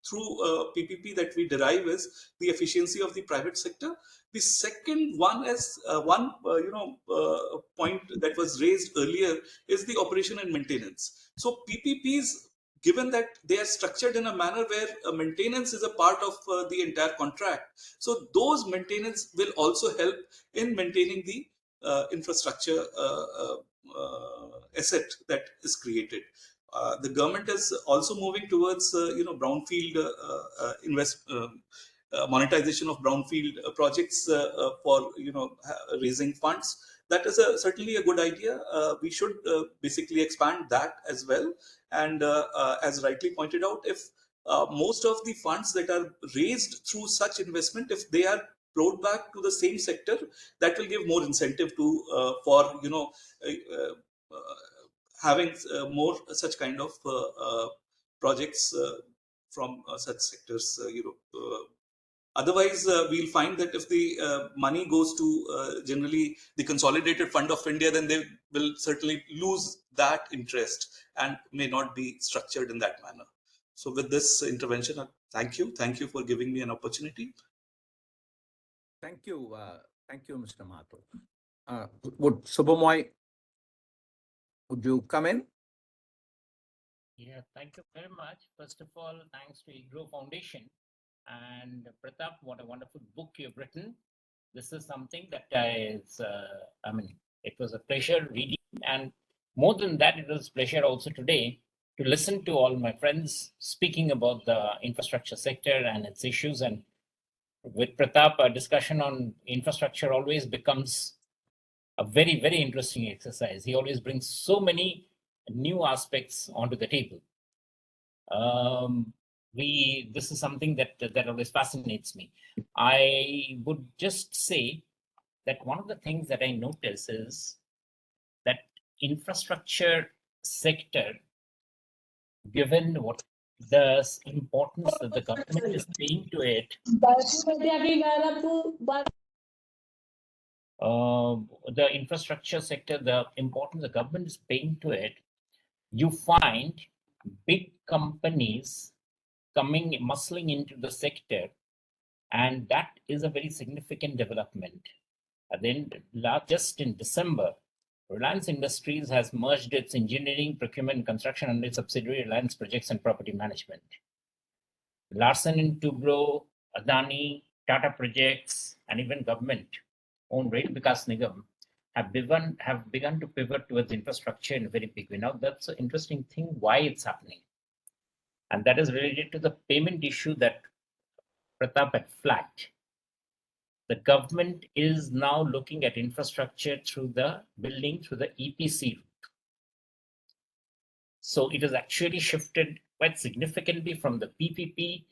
Speaker 6: through PPP that we derive is the efficiency of the private sector. The second one is point that was raised earlier is the operation and maintenance. So PPPs, given that they are structured in a manner where maintenance is a part of the entire contract, so those maintenance will also help in maintaining the infrastructure asset that is created. The government is also moving towards brownfield monetization of brownfield projects for raising funds. That is certainly a good idea. We should basically expand that as well. And as rightly pointed out, if most of the funds that are raised through such investment, if they are plowed back to the same sector, that will give more incentive to for having more such kind of projects from such sectors. Otherwise, we'll find that if the money goes to generally the Consolidated Fund of India, then they will certainly lose that interest and may not be structured in that manner. So with this intervention, thank you. Thank you for giving me an opportunity.
Speaker 2: Thank you, Mr. Mahto. Would Subhomoy Would you come in?
Speaker 7: Yeah, thank you very much. First of all, thanks to EGROW Foundation and Pratap, what a wonderful book you've written. This is something that it was a pleasure reading, and more than that, it was a pleasure also today to listen to all my friends speaking about the infrastructure sector and its issues. And with Pratap, a discussion on infrastructure always becomes a very, very interesting exercise. He always brings so many new aspects onto the table. This is something that always fascinates me. I would just say that one of the things that I notice is that infrastructure sector, given what the importance that the government is paying to it, the infrastructure sector, the importance the government is paying to it, you find big companies muscling into the sector, and that is a very significant development. Then, just in December, Reliance Industries has merged its engineering, procurement, and construction under its subsidiary Reliance Projects and Property Management. Larsen and Toubro, Adani, Tata Projects, and even government-owned Rail Vikas Nigam have begun to pivot towards infrastructure in a very big way. Now, that's an interesting thing why it's happening. And that is related to the payment issue that Pratap had flagged. The government is now looking at infrastructure through the EPC route. So it has actually shifted quite significantly from the PPP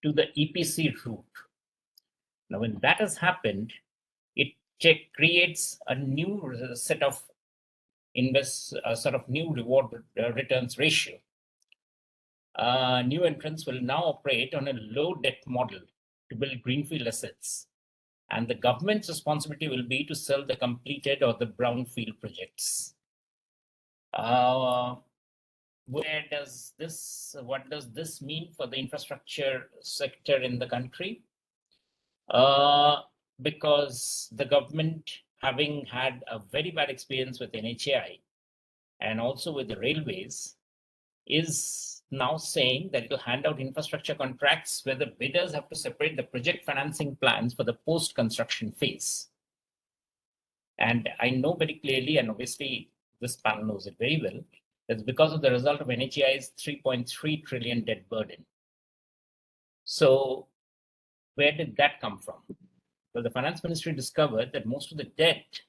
Speaker 7: to the EPC route. Now, when that has happened, it creates a new set of new reward returns ratio. New entrants will now operate on a low debt model to build greenfield assets. And the government's responsibility will be to sell the completed or the brownfield projects. What does this mean for the infrastructure sector in the country? Because the government, having had a very bad experience with NHAI and also with the railways, is now saying that it will hand out infrastructure contracts where the bidders have to separate the project financing plans for the post-construction phase. And I know very clearly, and obviously this panel knows it very well, that's because of the result of NHAI's 3.3 trillion debt burden. So where did that come from? Well, the finance ministry discovered that most of the debt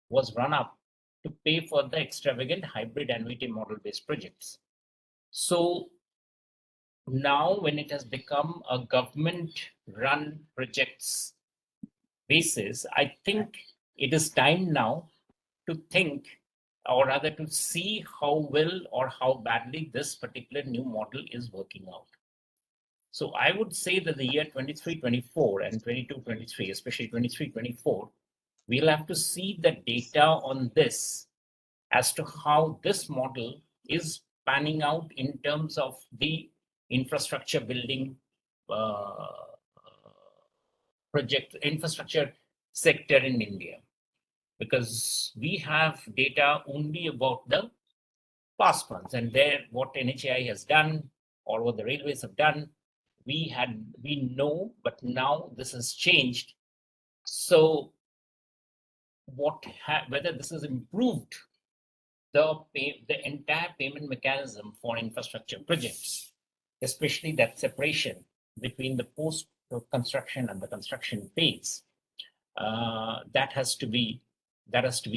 Speaker 7: was run up to pay for the extravagant hybrid annuity model-based projects. So now when it has become a government-run projects basis, I think it is time now to think, or rather to see how well or how badly this particular new model is working out. So I would say that the year 23-24 and 22-23, especially 23-24, we'll have to see the data on this as to how this model is panning out in terms of the infrastructure building infrastructure sector in India. Because we have data only about the past months, and there what NHAI has done or what the railways have done, we know, but now this has changed. So whether this has improved the entire payment mechanism for infrastructure projects, especially that separation between the post-construction and the construction phase, that has to be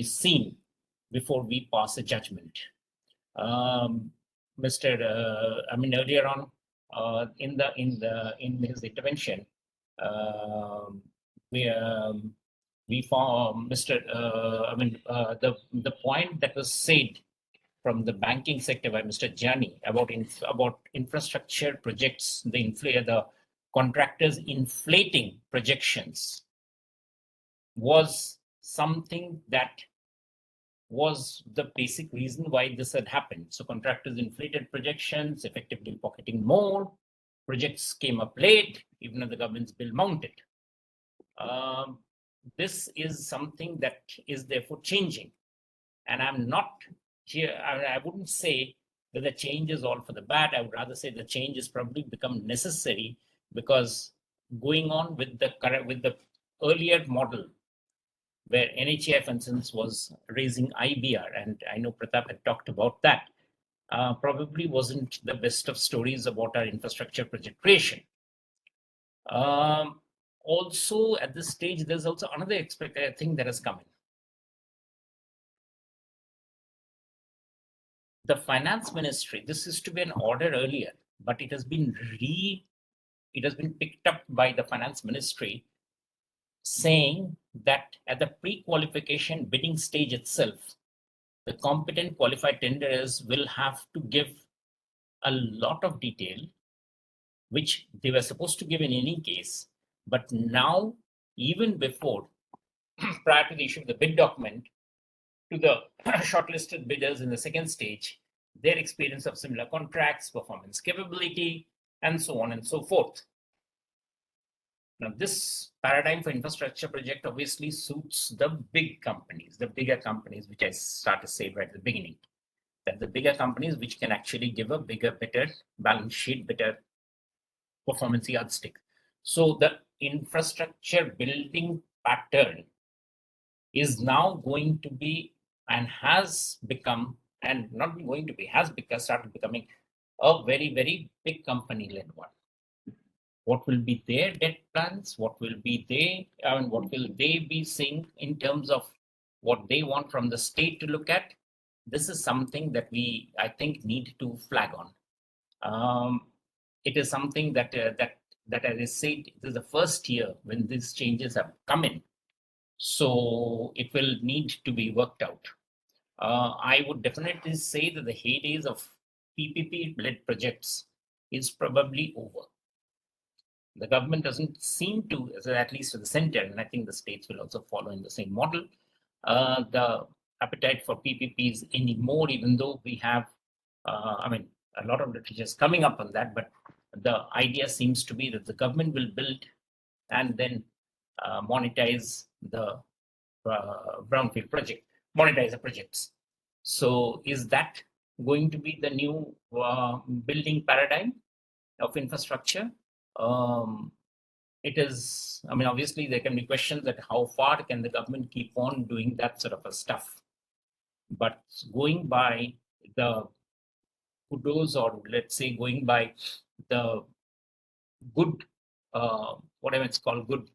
Speaker 7: seen before we pass a judgment. Earlier on in his intervention, we found the point that was said from the banking sector by Mr. Jani about infrastructure projects, the contractors inflating projections, was something that was the basic reason why this had happened. So contractors inflated projections, effectively pocketing more. Projects came up late, even if the government's bill mounted. This is something that is therefore changing. And I'm not here, I wouldn't say that the change is all for the bad. I would rather say the change has probably become necessary because going on with the earlier model where NHAI, for instance, was raising IBR, and I know Pratap had talked about that, probably wasn't the best of stories about our infrastructure project creation. Also, at this stage, there's also another thing that has come in. The finance ministry, this used to be an order earlier, but it has been picked up by the finance ministry, saying that at the pre-qualification bidding stage itself, the competent qualified tenderers will have to give a lot of detail, which they were supposed to give in any case. But now, even before, prior to the issue of the bid document, to the shortlisted bidders in the second stage, their experience of similar contracts, performance capability, and so on and so forth. Now, this paradigm for infrastructure project obviously suits the big companies, the bigger companies, which I started to say right at the beginning, that the bigger companies which can actually give a bigger, better balance sheet, better performance yardstick. So the infrastructure building pattern is now going to be and has become, and not going to be, has become, started becoming a very, very big company-led one. What will be their debt plans? What will be what will they be seeing in terms of what they want from the state to look at? This is something that we, I think, need to flag on. It is something that, as I said, this is the first year when these changes have come in. So it will need to be worked out. I would definitely say that the heydays of PPP-led projects is probably over. The government doesn't seem to, at least to the center, and I think the states will also follow in the same model, the appetite for PPPs anymore, even though we have, a lot of literature is coming up on that, but the idea seems to be that the government will build and then monetize the brownfield project, monetize the projects. So is that going to be the new building paradigm of infrastructure? It is, obviously there can be questions that how far can the government keep on doing that sort of a stuff. But going by the kudos, or let's say going by the good, whatever it's called, good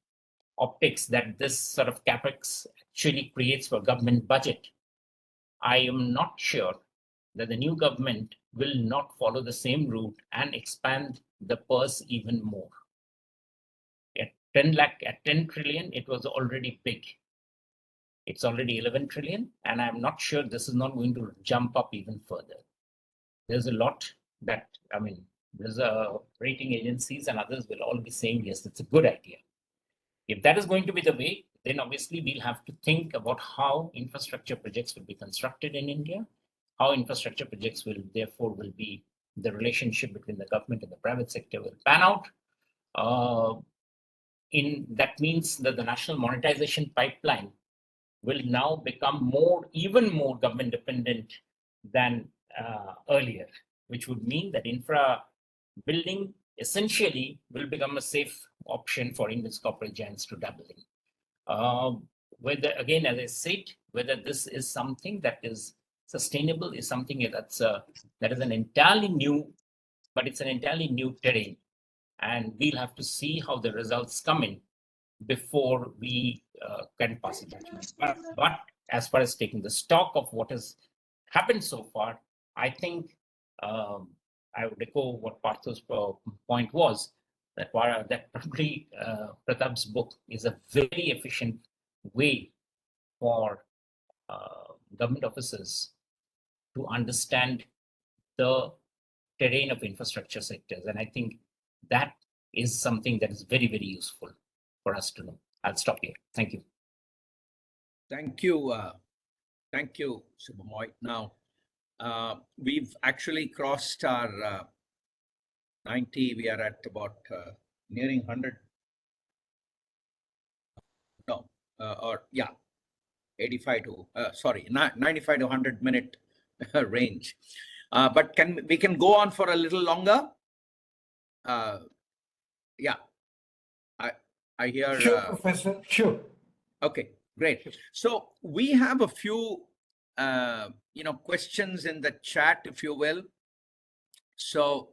Speaker 7: optics that this sort of capex actually creates for government budget, I am not sure that the new government will not follow the same route and expand the purse even more. At 10 trillion, it was already big. It's already 11 trillion, and I'm not sure this is not going to jump up even further. There's a lot that, there's rating agencies and others will all be saying, yes, it's a good idea. If that is going to be the way, then obviously we'll have to think about how infrastructure projects will be constructed in India, how infrastructure projects will be the relationship between the government and the private sector will pan out. That means that the national monetization pipeline will now become even more government dependent than earlier, which would mean that infra building essentially will become a safe option for Indian corporate giants to dabble in. Whether, again, as I said, whether this is something that is sustainable is something that is an entirely new, but it's an entirely new terrain. And we'll have to see how the results come in before we can pass a judgment. But as far as taking the stock of what has happened so far, I think I would echo what Partha's point was, that probably Pratap's book is a very efficient way for government officers to understand the terrain of infrastructure sectors. And I think that is something that is very, very useful for us to know. I'll stop here. Thank you.
Speaker 2: Thank you. Thank you, Subhomoy. Now, we've actually crossed our 90. We are at about nearing 100. No, 85 to, 95 to 100 minute range. But we can go on for a little longer? Yeah, I hear.
Speaker 1: Sure, Professor. Sure.
Speaker 2: Okay, great. So we have a few, questions in the chat, if you will. So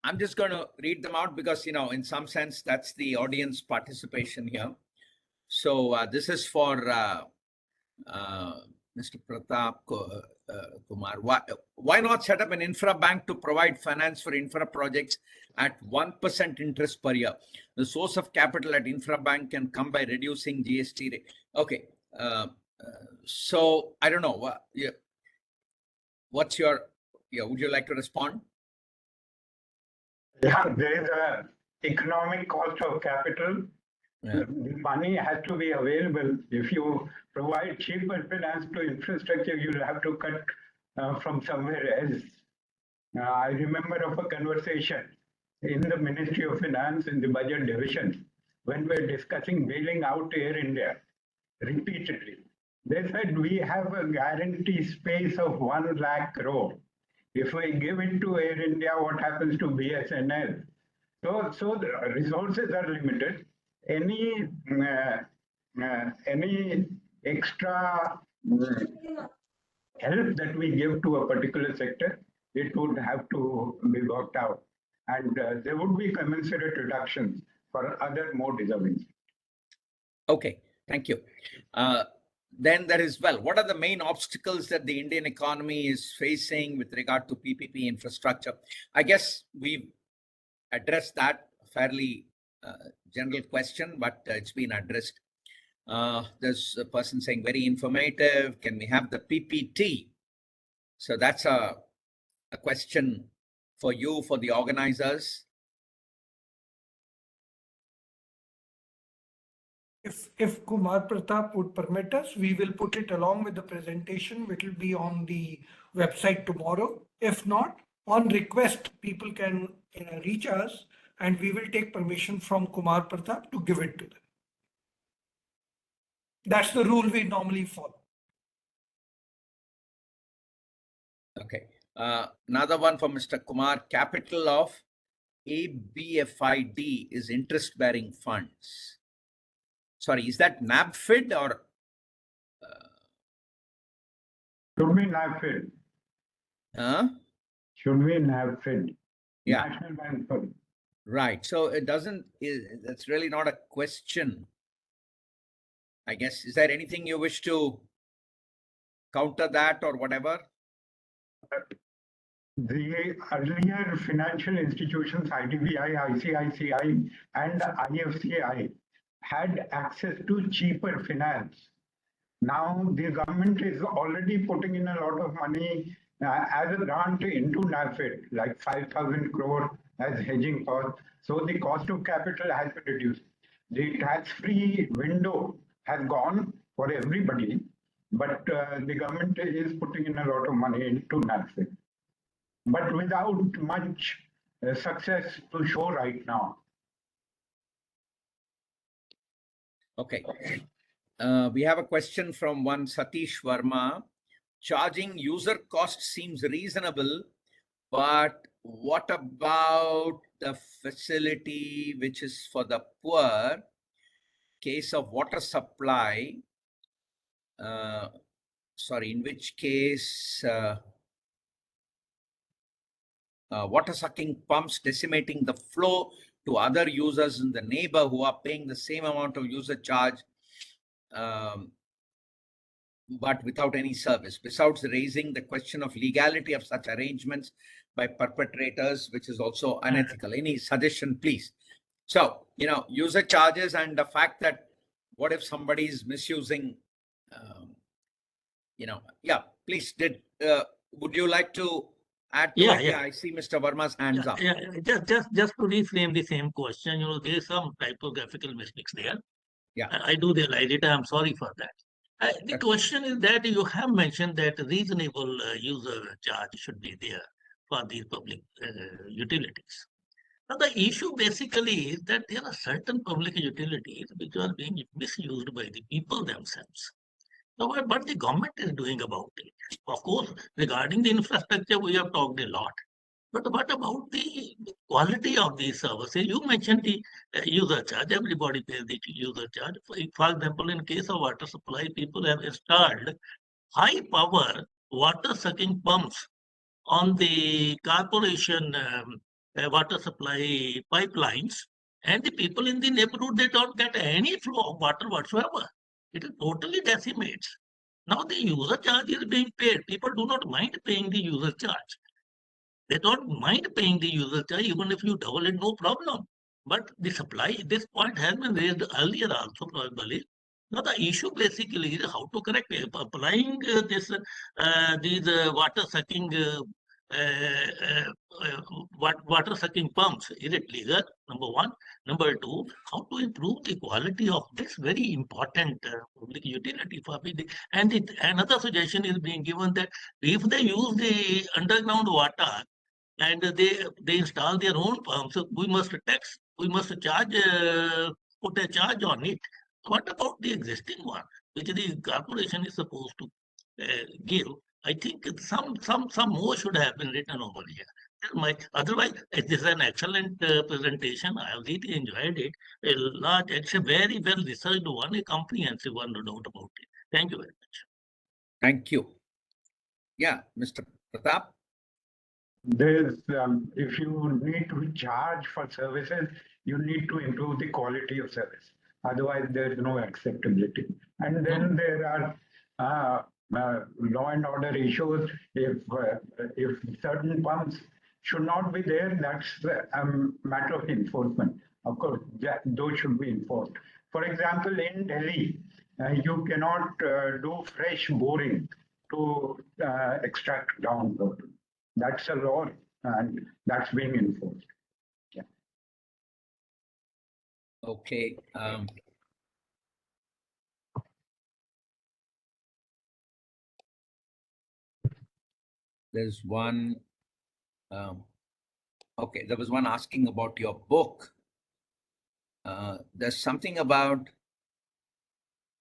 Speaker 2: I'm just going to read them out because, in some sense, that's the audience participation here. So this is for Mr. Pratap Kumar. Why not set up an infra bank to provide finance for infra projects at 1% interest per year? The source of capital at infra bank can come by reducing GST rate. Okay. So I don't know. What's your, would you like to respond?
Speaker 3: Yeah, there is a economic cost of capital.
Speaker 2: Yeah.
Speaker 3: The money has to be available. If you provide cheaper finance to infrastructure, you'll have to cut from somewhere else. I remember of a conversation in the Ministry of Finance in the budget division when we were discussing bailing out Air India repeatedly. They said we have a guarantee space of 1 lakh crore. If we give it to Air India, what happens to BSNL? So the resources are limited. Any extra help that we give to a particular sector, it would have to be worked out. And there would be commensurate reductions for other more deserving.
Speaker 2: Okay, thank you. Then there is, what are the main obstacles that the Indian economy is facing with regard to PPP infrastructure? I guess we've addressed that, fairly general question, but it's been addressed. There's a person saying very informative. Can we have the PPT? So that's a question for you, for the organizers.
Speaker 1: If Kumar Pratap would permit us, we will put it along with the presentation, which will be on the website tomorrow. If not, on request, people can reach us and we will take permission from Kumar Pratap to give it to them. That's the rule we normally follow.
Speaker 2: Okay. Another one for Mr. Kumar. Capital of ABFID is interest-bearing funds. Sorry, is that NABFID or?
Speaker 3: Should be NABFID. Should be NABFID.
Speaker 2: Yeah.
Speaker 3: National Bank Fund.
Speaker 2: Right. So it doesn't, that's really not a question. I guess, is there anything you wish to counter that or whatever?
Speaker 3: The earlier financial institutions, IDBI, ICICI, and IFCI, had access to cheaper finance. Now the government is already putting in a lot of money as a grant into NABFID, like 5,000 crore as hedging cost. So the cost of capital has been reduced. The tax-free window has gone for everybody, but the government is putting in a lot of money into NABFID, but without much success to show right now.
Speaker 2: Okay. We have a question from one Satish Verma. Charging user cost seems reasonable, but what about the facility which is for the poor? Case of water supply, in which case water sucking pumps decimating the flow to other users in the neighbor who are paying the same amount of user charge, but without any service, besides raising the question of legality of such arrangements by perpetrators, which is also unethical. Any suggestion, please? So, user charges and the fact that what if somebody is misusing, yeah, please, would you like to add to it? Yeah, I see Mr. Verma's hands up.
Speaker 8: Yeah, just to reframe the same question, there is some typographical mistakes there.
Speaker 2: Yeah.
Speaker 8: I do realize it. I'm sorry for that. The question is that you have mentioned that reasonable user charge should be there for these public utilities. Now, the issue basically is that there are certain public utilities which are being misused by the people themselves. So what the government is doing about it? Of course, regarding the infrastructure, we have talked a lot. But what about the quality of these services? You mentioned the user charge. Everybody pays the user charge. For example, in case of water supply, people have installed high power water sucking pumps on the corporation water supply pipelines, and the people in the neighborhood, they don't get any flow of water whatsoever. It is totally decimates. Now the user charge is being paid. People do not mind paying the user charge. They don't mind paying the user charge, even if you double it, no problem. But the supply, this point has been raised earlier also probably. Now the issue basically is how to correct it. Applying these water sucking water sucking pumps, is it legal? Number one. Number two, how to improve the quality of this very important public utility for the, and another suggestion is being given that if they use the underground water and they install their own pumps, so we must tax, we must charge, put a charge on it. What about the existing one, which the corporation is supposed to give? I think some more should have been written over here. Otherwise, it is an excellent presentation. I have really enjoyed it. It's a very well researched one, a comprehensive one, no doubt about it. Thank you very much.
Speaker 2: Thank you. Yeah, Mr. Pratap.
Speaker 3: There's, if you need to charge for services, you need to improve the quality of service. Otherwise, there's no acceptability. And then there are law and order issues. If certain pumps should not be there, that's a matter of enforcement. Of course, those should be enforced. For example, in Delhi, you cannot do fresh boring to extract groundwater. That's a law, and that's being enforced. Yeah.
Speaker 2: Okay. There's one. Okay, there was one asking about your book. There's something about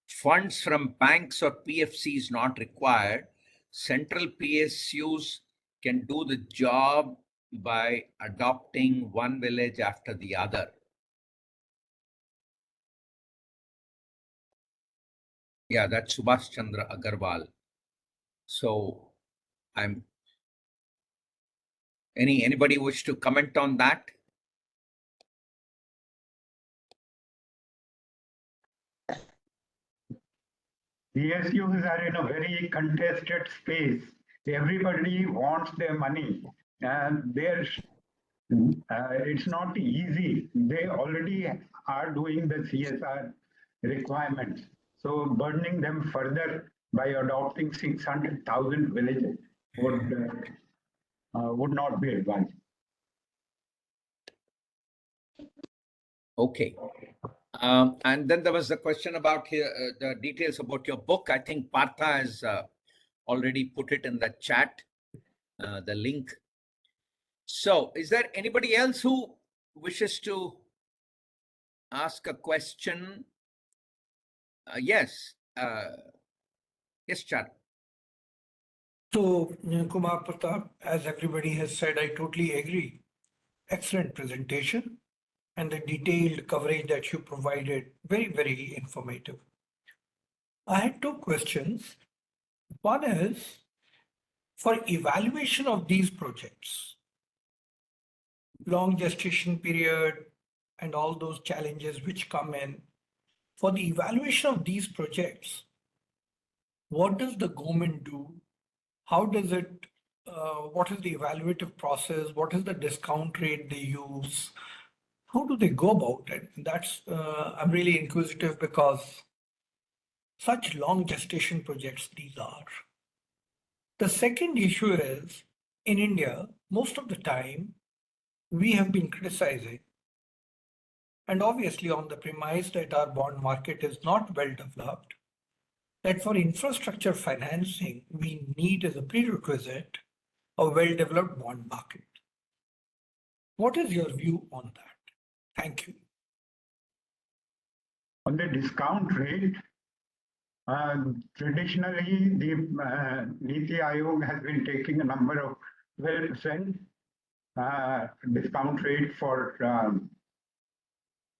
Speaker 2: funds from banks or PFCs not required. Central PSUs can do the job by adopting one village after the other. Yeah, that's Subhash Chandra Agarwal. So anybody wish to comment on that?
Speaker 3: PSUs are in a very contested space. Everybody wants their money, and it's not easy. They already are doing the CSR requirements. So burdening them further by adopting 600,000 villages would not be advised.
Speaker 2: Okay. And then there was a question about the details about your book. I think Partha has already put it in the chat, the link. So is there anybody else who wishes to ask a question? Yes. Yes, Chad.
Speaker 1: So, Kumar, Pratap, as everybody has said, I totally agree. Excellent presentation and the detailed coverage that you provided, very, very informative. I had two questions. One is for evaluation of these projects, long gestation period and all those challenges which come in. For the evaluation of these projects, what does the government do? How does it, what is the evaluative process? What is the discount rate they use? How do they go about it? That's, I'm really inquisitive because such long gestation projects these are. The second issue is in India, most of the time, we have been criticizing, and obviously on the premise that our bond market is not well developed, that for infrastructure financing, we need as a prerequisite a well-developed bond market. What is your view on that? Thank you.
Speaker 3: On the discount rate, Traditionally, the Niti Aayog has been taking a number of 12% discount rate for,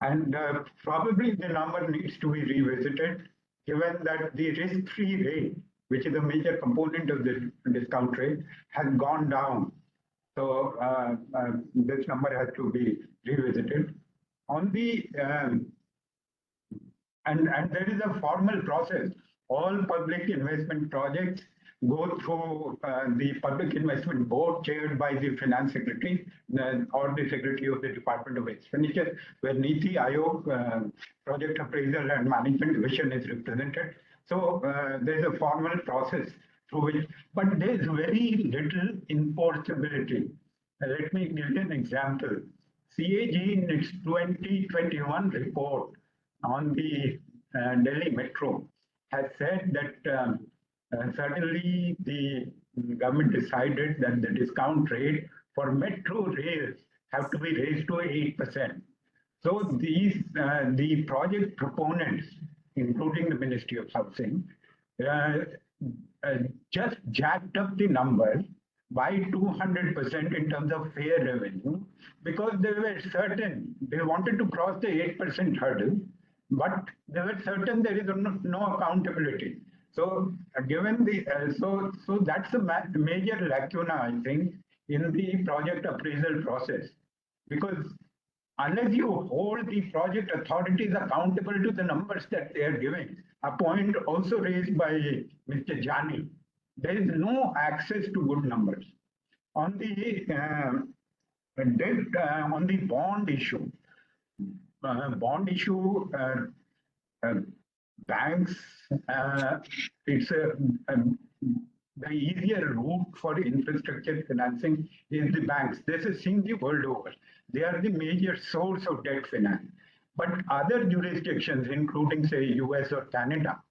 Speaker 3: and probably the number needs to be revisited, given that the risk-free rate, which is a major component of the discount rate, has gone down. So this number has to be revisited. On the and there is a formal process. All public investment projects go through the Public Investment Board chaired by the Finance Secretary or the Secretary of the Department of Expenditure, where Niti Aayog, Project Appraisal and Management Division is represented. So there's a formal process through which, but there's very little enforceability. Let me give you an example. CAG in its 2021 report on the Delhi Metro has said that suddenly the government decided that the discount rate for metro rails have to be raised to 8%. So these the project proponents, including the Ministry of Housing, just jacked up the number by 200% in terms of fare revenue, because they were certain they wanted to cross the 8% hurdle, but they were certain there is no accountability. So given the so that's a major lacuna, I think, in the project appraisal process, because unless you hold the project authorities accountable to the numbers that they are giving, a point also raised by Mr. Jani, there is no access to good numbers. On the debt, on the bond issue, banks, it's the easier route for infrastructure financing is the banks. This is seen the world over. They are the major source of debt finance. But other jurisdictions, including say US or Canada,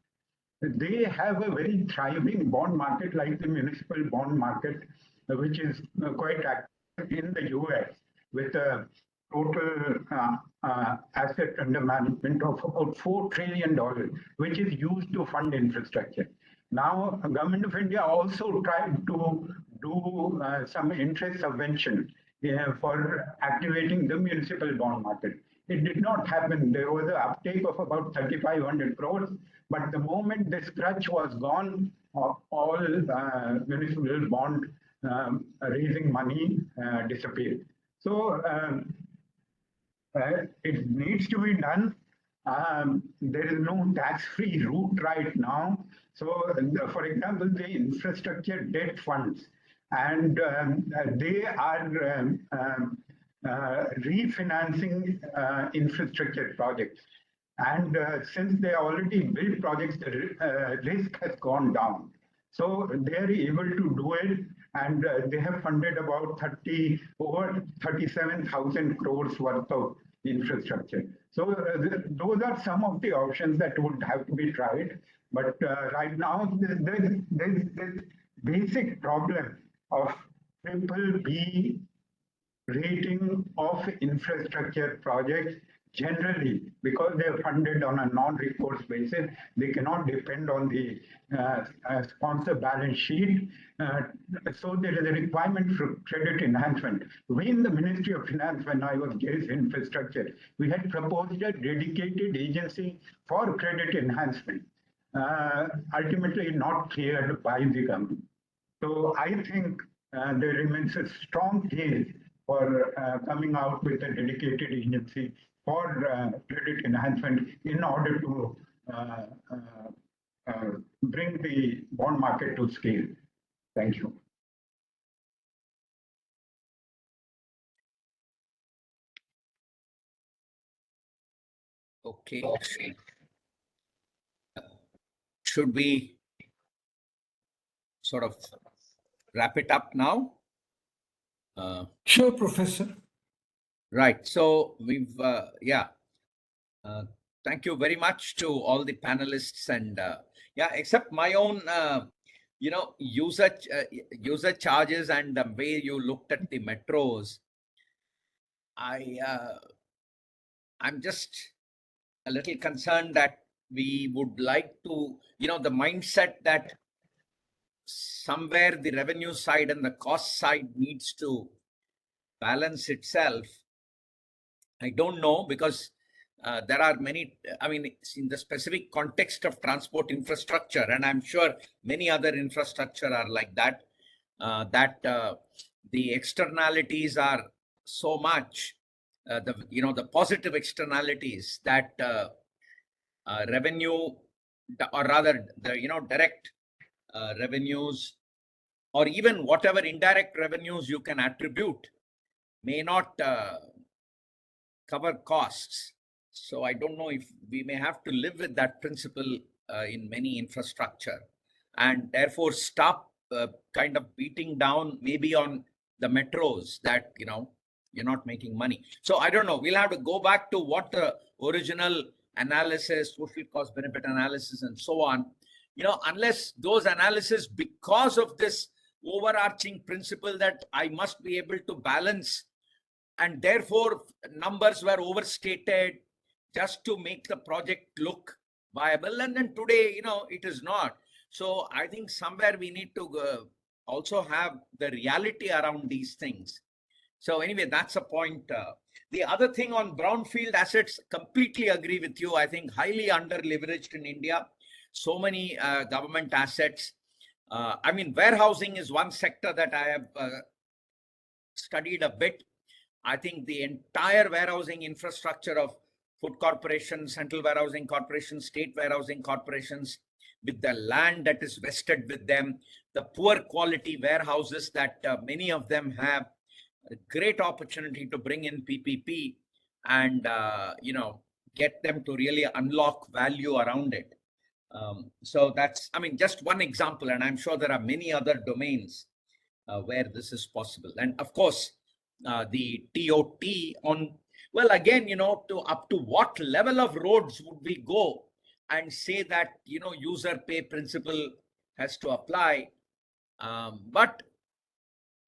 Speaker 3: they have a very thriving bond market like the municipal bond market, which is quite active in the US with a total asset under management of about $4 trillion, which is used to fund infrastructure. Now, the Government of India also tried to do some interest subvention for activating the municipal bond market. It did not happen. There was an uptake of about 3,500 crores, but the moment this crutch was gone, all municipal bond raising money disappeared. So it needs to be done. There is no tax-free route right now. So, for example, the infrastructure debt funds, and they are refinancing infrastructure projects. And since they already built projects, the risk has gone down. So they are able to do it, and they have funded about over 37,000 crores worth of infrastructure. So those are some of the options that would have to be tried. But right now, there's this basic problem of BBB rating of infrastructure projects generally, because they are funded on a non-recourse basis. They cannot depend on the sponsor balance sheet. So there is a requirement for credit enhancement. We in the Ministry of Finance, when I was GAIS Infrastructure, we had proposed a dedicated agency for credit enhancement, ultimately not cleared by the government. So I think there remains a strong case for coming out with a dedicated agency for credit enhancement in order to bring the bond market to scale. Thank you.
Speaker 2: Okay. Should we sort of wrap it up now?
Speaker 1: Sure, Professor.
Speaker 2: Right. So we've, thank you very much to all the panelists, and except my own, user charges and the way you looked at the metros, I'm just a little concerned that we would like to, the mindset that somewhere the revenue side and the cost side needs to balance itself. I don't know, because there are many, I mean, in the specific context of transport infrastructure, and I'm sure many other infrastructure are like that, the externalities are so much, the positive externalities that revenue, or rather the, direct revenues, or even whatever indirect revenues you can attribute, may not cover costs. So I don't know if we may have to live with that principle in many infrastructure, and therefore stop kind of beating down maybe on the metros that, you're not making money. So I don't know. We'll have to go back to what the original analysis, social cost benefit analysis, and so on. Unless those analysis, because of this overarching principle that I must be able to balance, and therefore numbers were overstated just to make the project look viable, and then today it is not. So I think somewhere we need to also have the reality around these things. So anyway, that's a point. The other thing on brownfield assets, completely agree with you. I think highly under leveraged in India, so many government assets. I mean, warehousing is one sector that I have studied a bit. I think the entire warehousing infrastructure of food corporations, central warehousing corporations, state warehousing corporations, with the land that is vested with them, the poor quality warehouses that many of them have, a great opportunity to bring in PPP and, get them to really unlock value around it. So that's, I mean, just one example, and I'm sure there are many other domains where this is possible. And of course, the TOT on, well, again, to up to what level of roads would we go and say that, user pay principle has to apply. But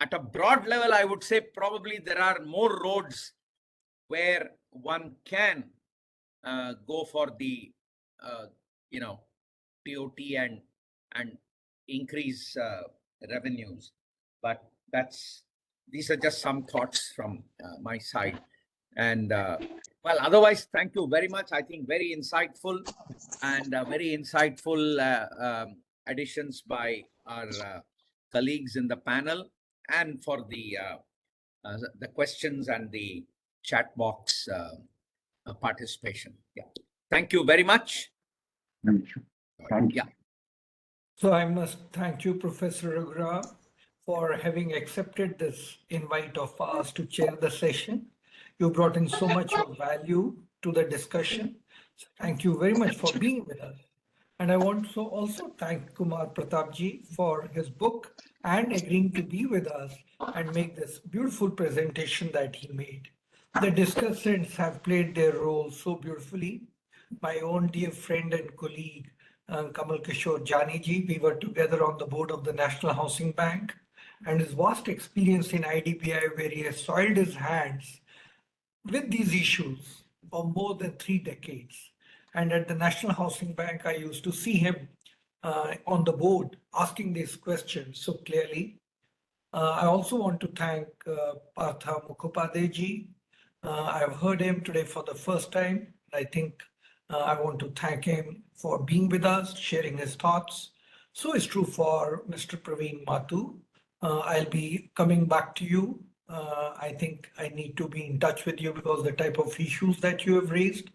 Speaker 2: at a broad level, I would say probably there are more roads where one can go for the, TOT and increase revenues. But these are just some thoughts from my side. And well, otherwise, thank you very much. I think very insightful and very insightful additions by our colleagues in the panel, and for the questions and the chat box participation. Yeah. Thank you very much.
Speaker 3: Thank you. Thank you.
Speaker 2: Yeah.
Speaker 1: So I must thank you, Professor Raghuram, for having accepted this invite of ours to chair the session. You brought in so much of value to the discussion. So thank you very much for being with us. And I want to also thank Kumar Pratapji for his book and agreeing to be with us and make this beautiful presentation that he made. The discussants have played their role so beautifully. My own dear friend and colleague, Kamalkishore Jani ji, we were together on the board of the National Housing Bank, and his vast experience in IDBI, where he has soiled his hands with these issues for more than 3 decades. And at the National Housing Bank, I used to see him on the board asking these questions so clearly. I also want to thank Partha Mukhopadhyay ji. I've heard him today for the first time. I think I want to thank him for being with us, sharing his thoughts. So it's true for Mr. Praveen Mahto. I'll be coming back to you. I think I need to be in touch with you because the type of issues that you have raised.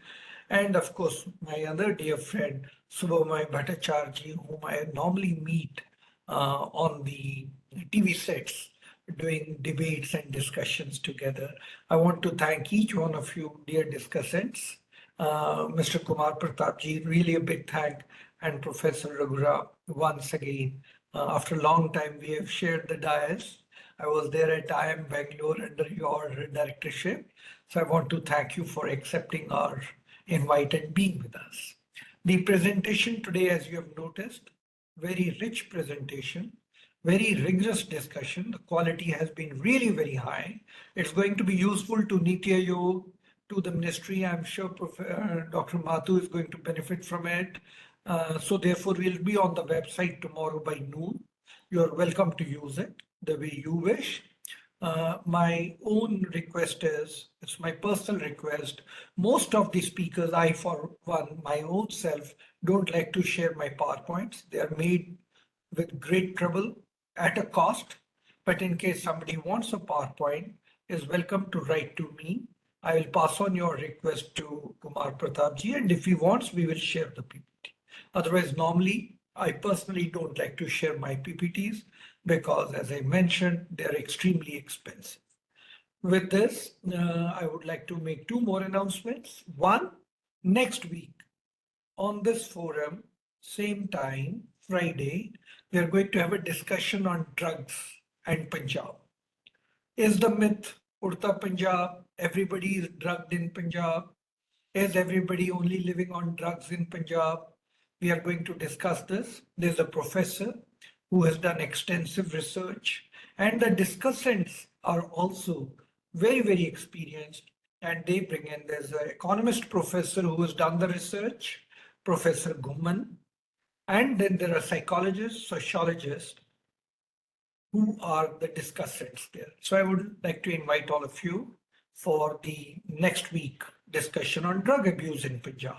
Speaker 1: And of course, my other dear friend, Subhomoy Bhattacharjee, whom I normally meet on the TV sets, doing debates and discussions together. I want to thank each one of you, dear discussants. Mr. Kumar Pratapji, really a big thank, and Professor Raghuram once again. After a long time, we have shared the dais. I was there at IIM Bangalore under your directorship. So I want to thank you for accepting our invite and being with us. The presentation today, as you have noticed, very rich presentation, very rigorous discussion. The quality has been really very high. It's going to be useful to Niti Aayog, to the ministry. I'm sure Dr. Mahto is going to benefit from it. So therefore, we'll be on the website tomorrow by noon. You're welcome to use it the way you wish. My own request is, it's my personal request, most of the speakers, I for one, my own self, don't like to share my PowerPoints. They are made with great trouble at a cost. But in case somebody wants a PowerPoint, is welcome to write to me. I will pass on your request to Kumar Pratapji, and if he wants, we will share the PPT. Otherwise, normally, I personally don't like to share my PPTs because, as I mentioned, they're extremely expensive. With this, I would like to make two more announcements. One, next week on this forum, same time, Friday, we are going to have a discussion on drugs and Punjab. Is the myth Urta Punjab, everybody is drugged in Punjab? Is everybody only living on drugs in Punjab? We are going to discuss this. There's a professor who has done extensive research, and the discussants are also very, very experienced, and they bring in, there's an economist professor who has done the research, Professor Gumman, and then there are psychologists, sociologists, who are the discussants there. So I would like to invite all of you for the next week discussion on drug abuse in Punjab.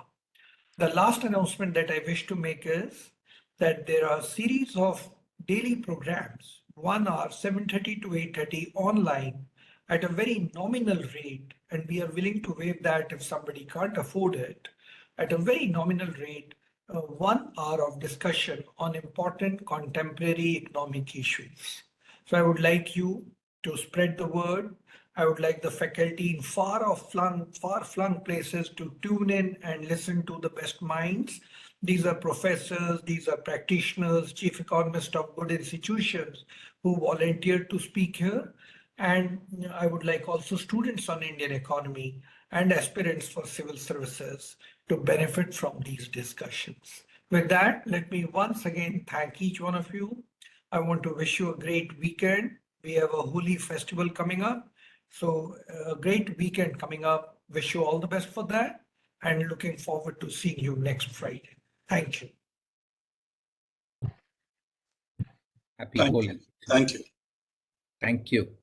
Speaker 1: The last announcement that I wish to make is that there are a series of daily programs, 1 hour, 7:30 to 8:30 online at a very nominal rate, and we are willing to waive that if somebody can't afford it, at a very nominal rate, 1 hour of discussion on important contemporary economic issues. So I would like you to spread the word. I would like the faculty in far-flung places to tune in and listen to the best minds. These are professors, these are practitioners, chief economists of good institutions who volunteered to speak here. And I would like also students on Indian economy and aspirants for civil services to benefit from these discussions. With that, let me once again thank each one of you. I want to wish you a great weekend. We have a Holi festival coming up. So a great weekend coming up. Wish you all the best for that, and looking forward to seeing you next Friday. Thank you.
Speaker 2: Happy
Speaker 6: Thank
Speaker 2: Holi.
Speaker 6: you. Thank you.
Speaker 2: Thank you.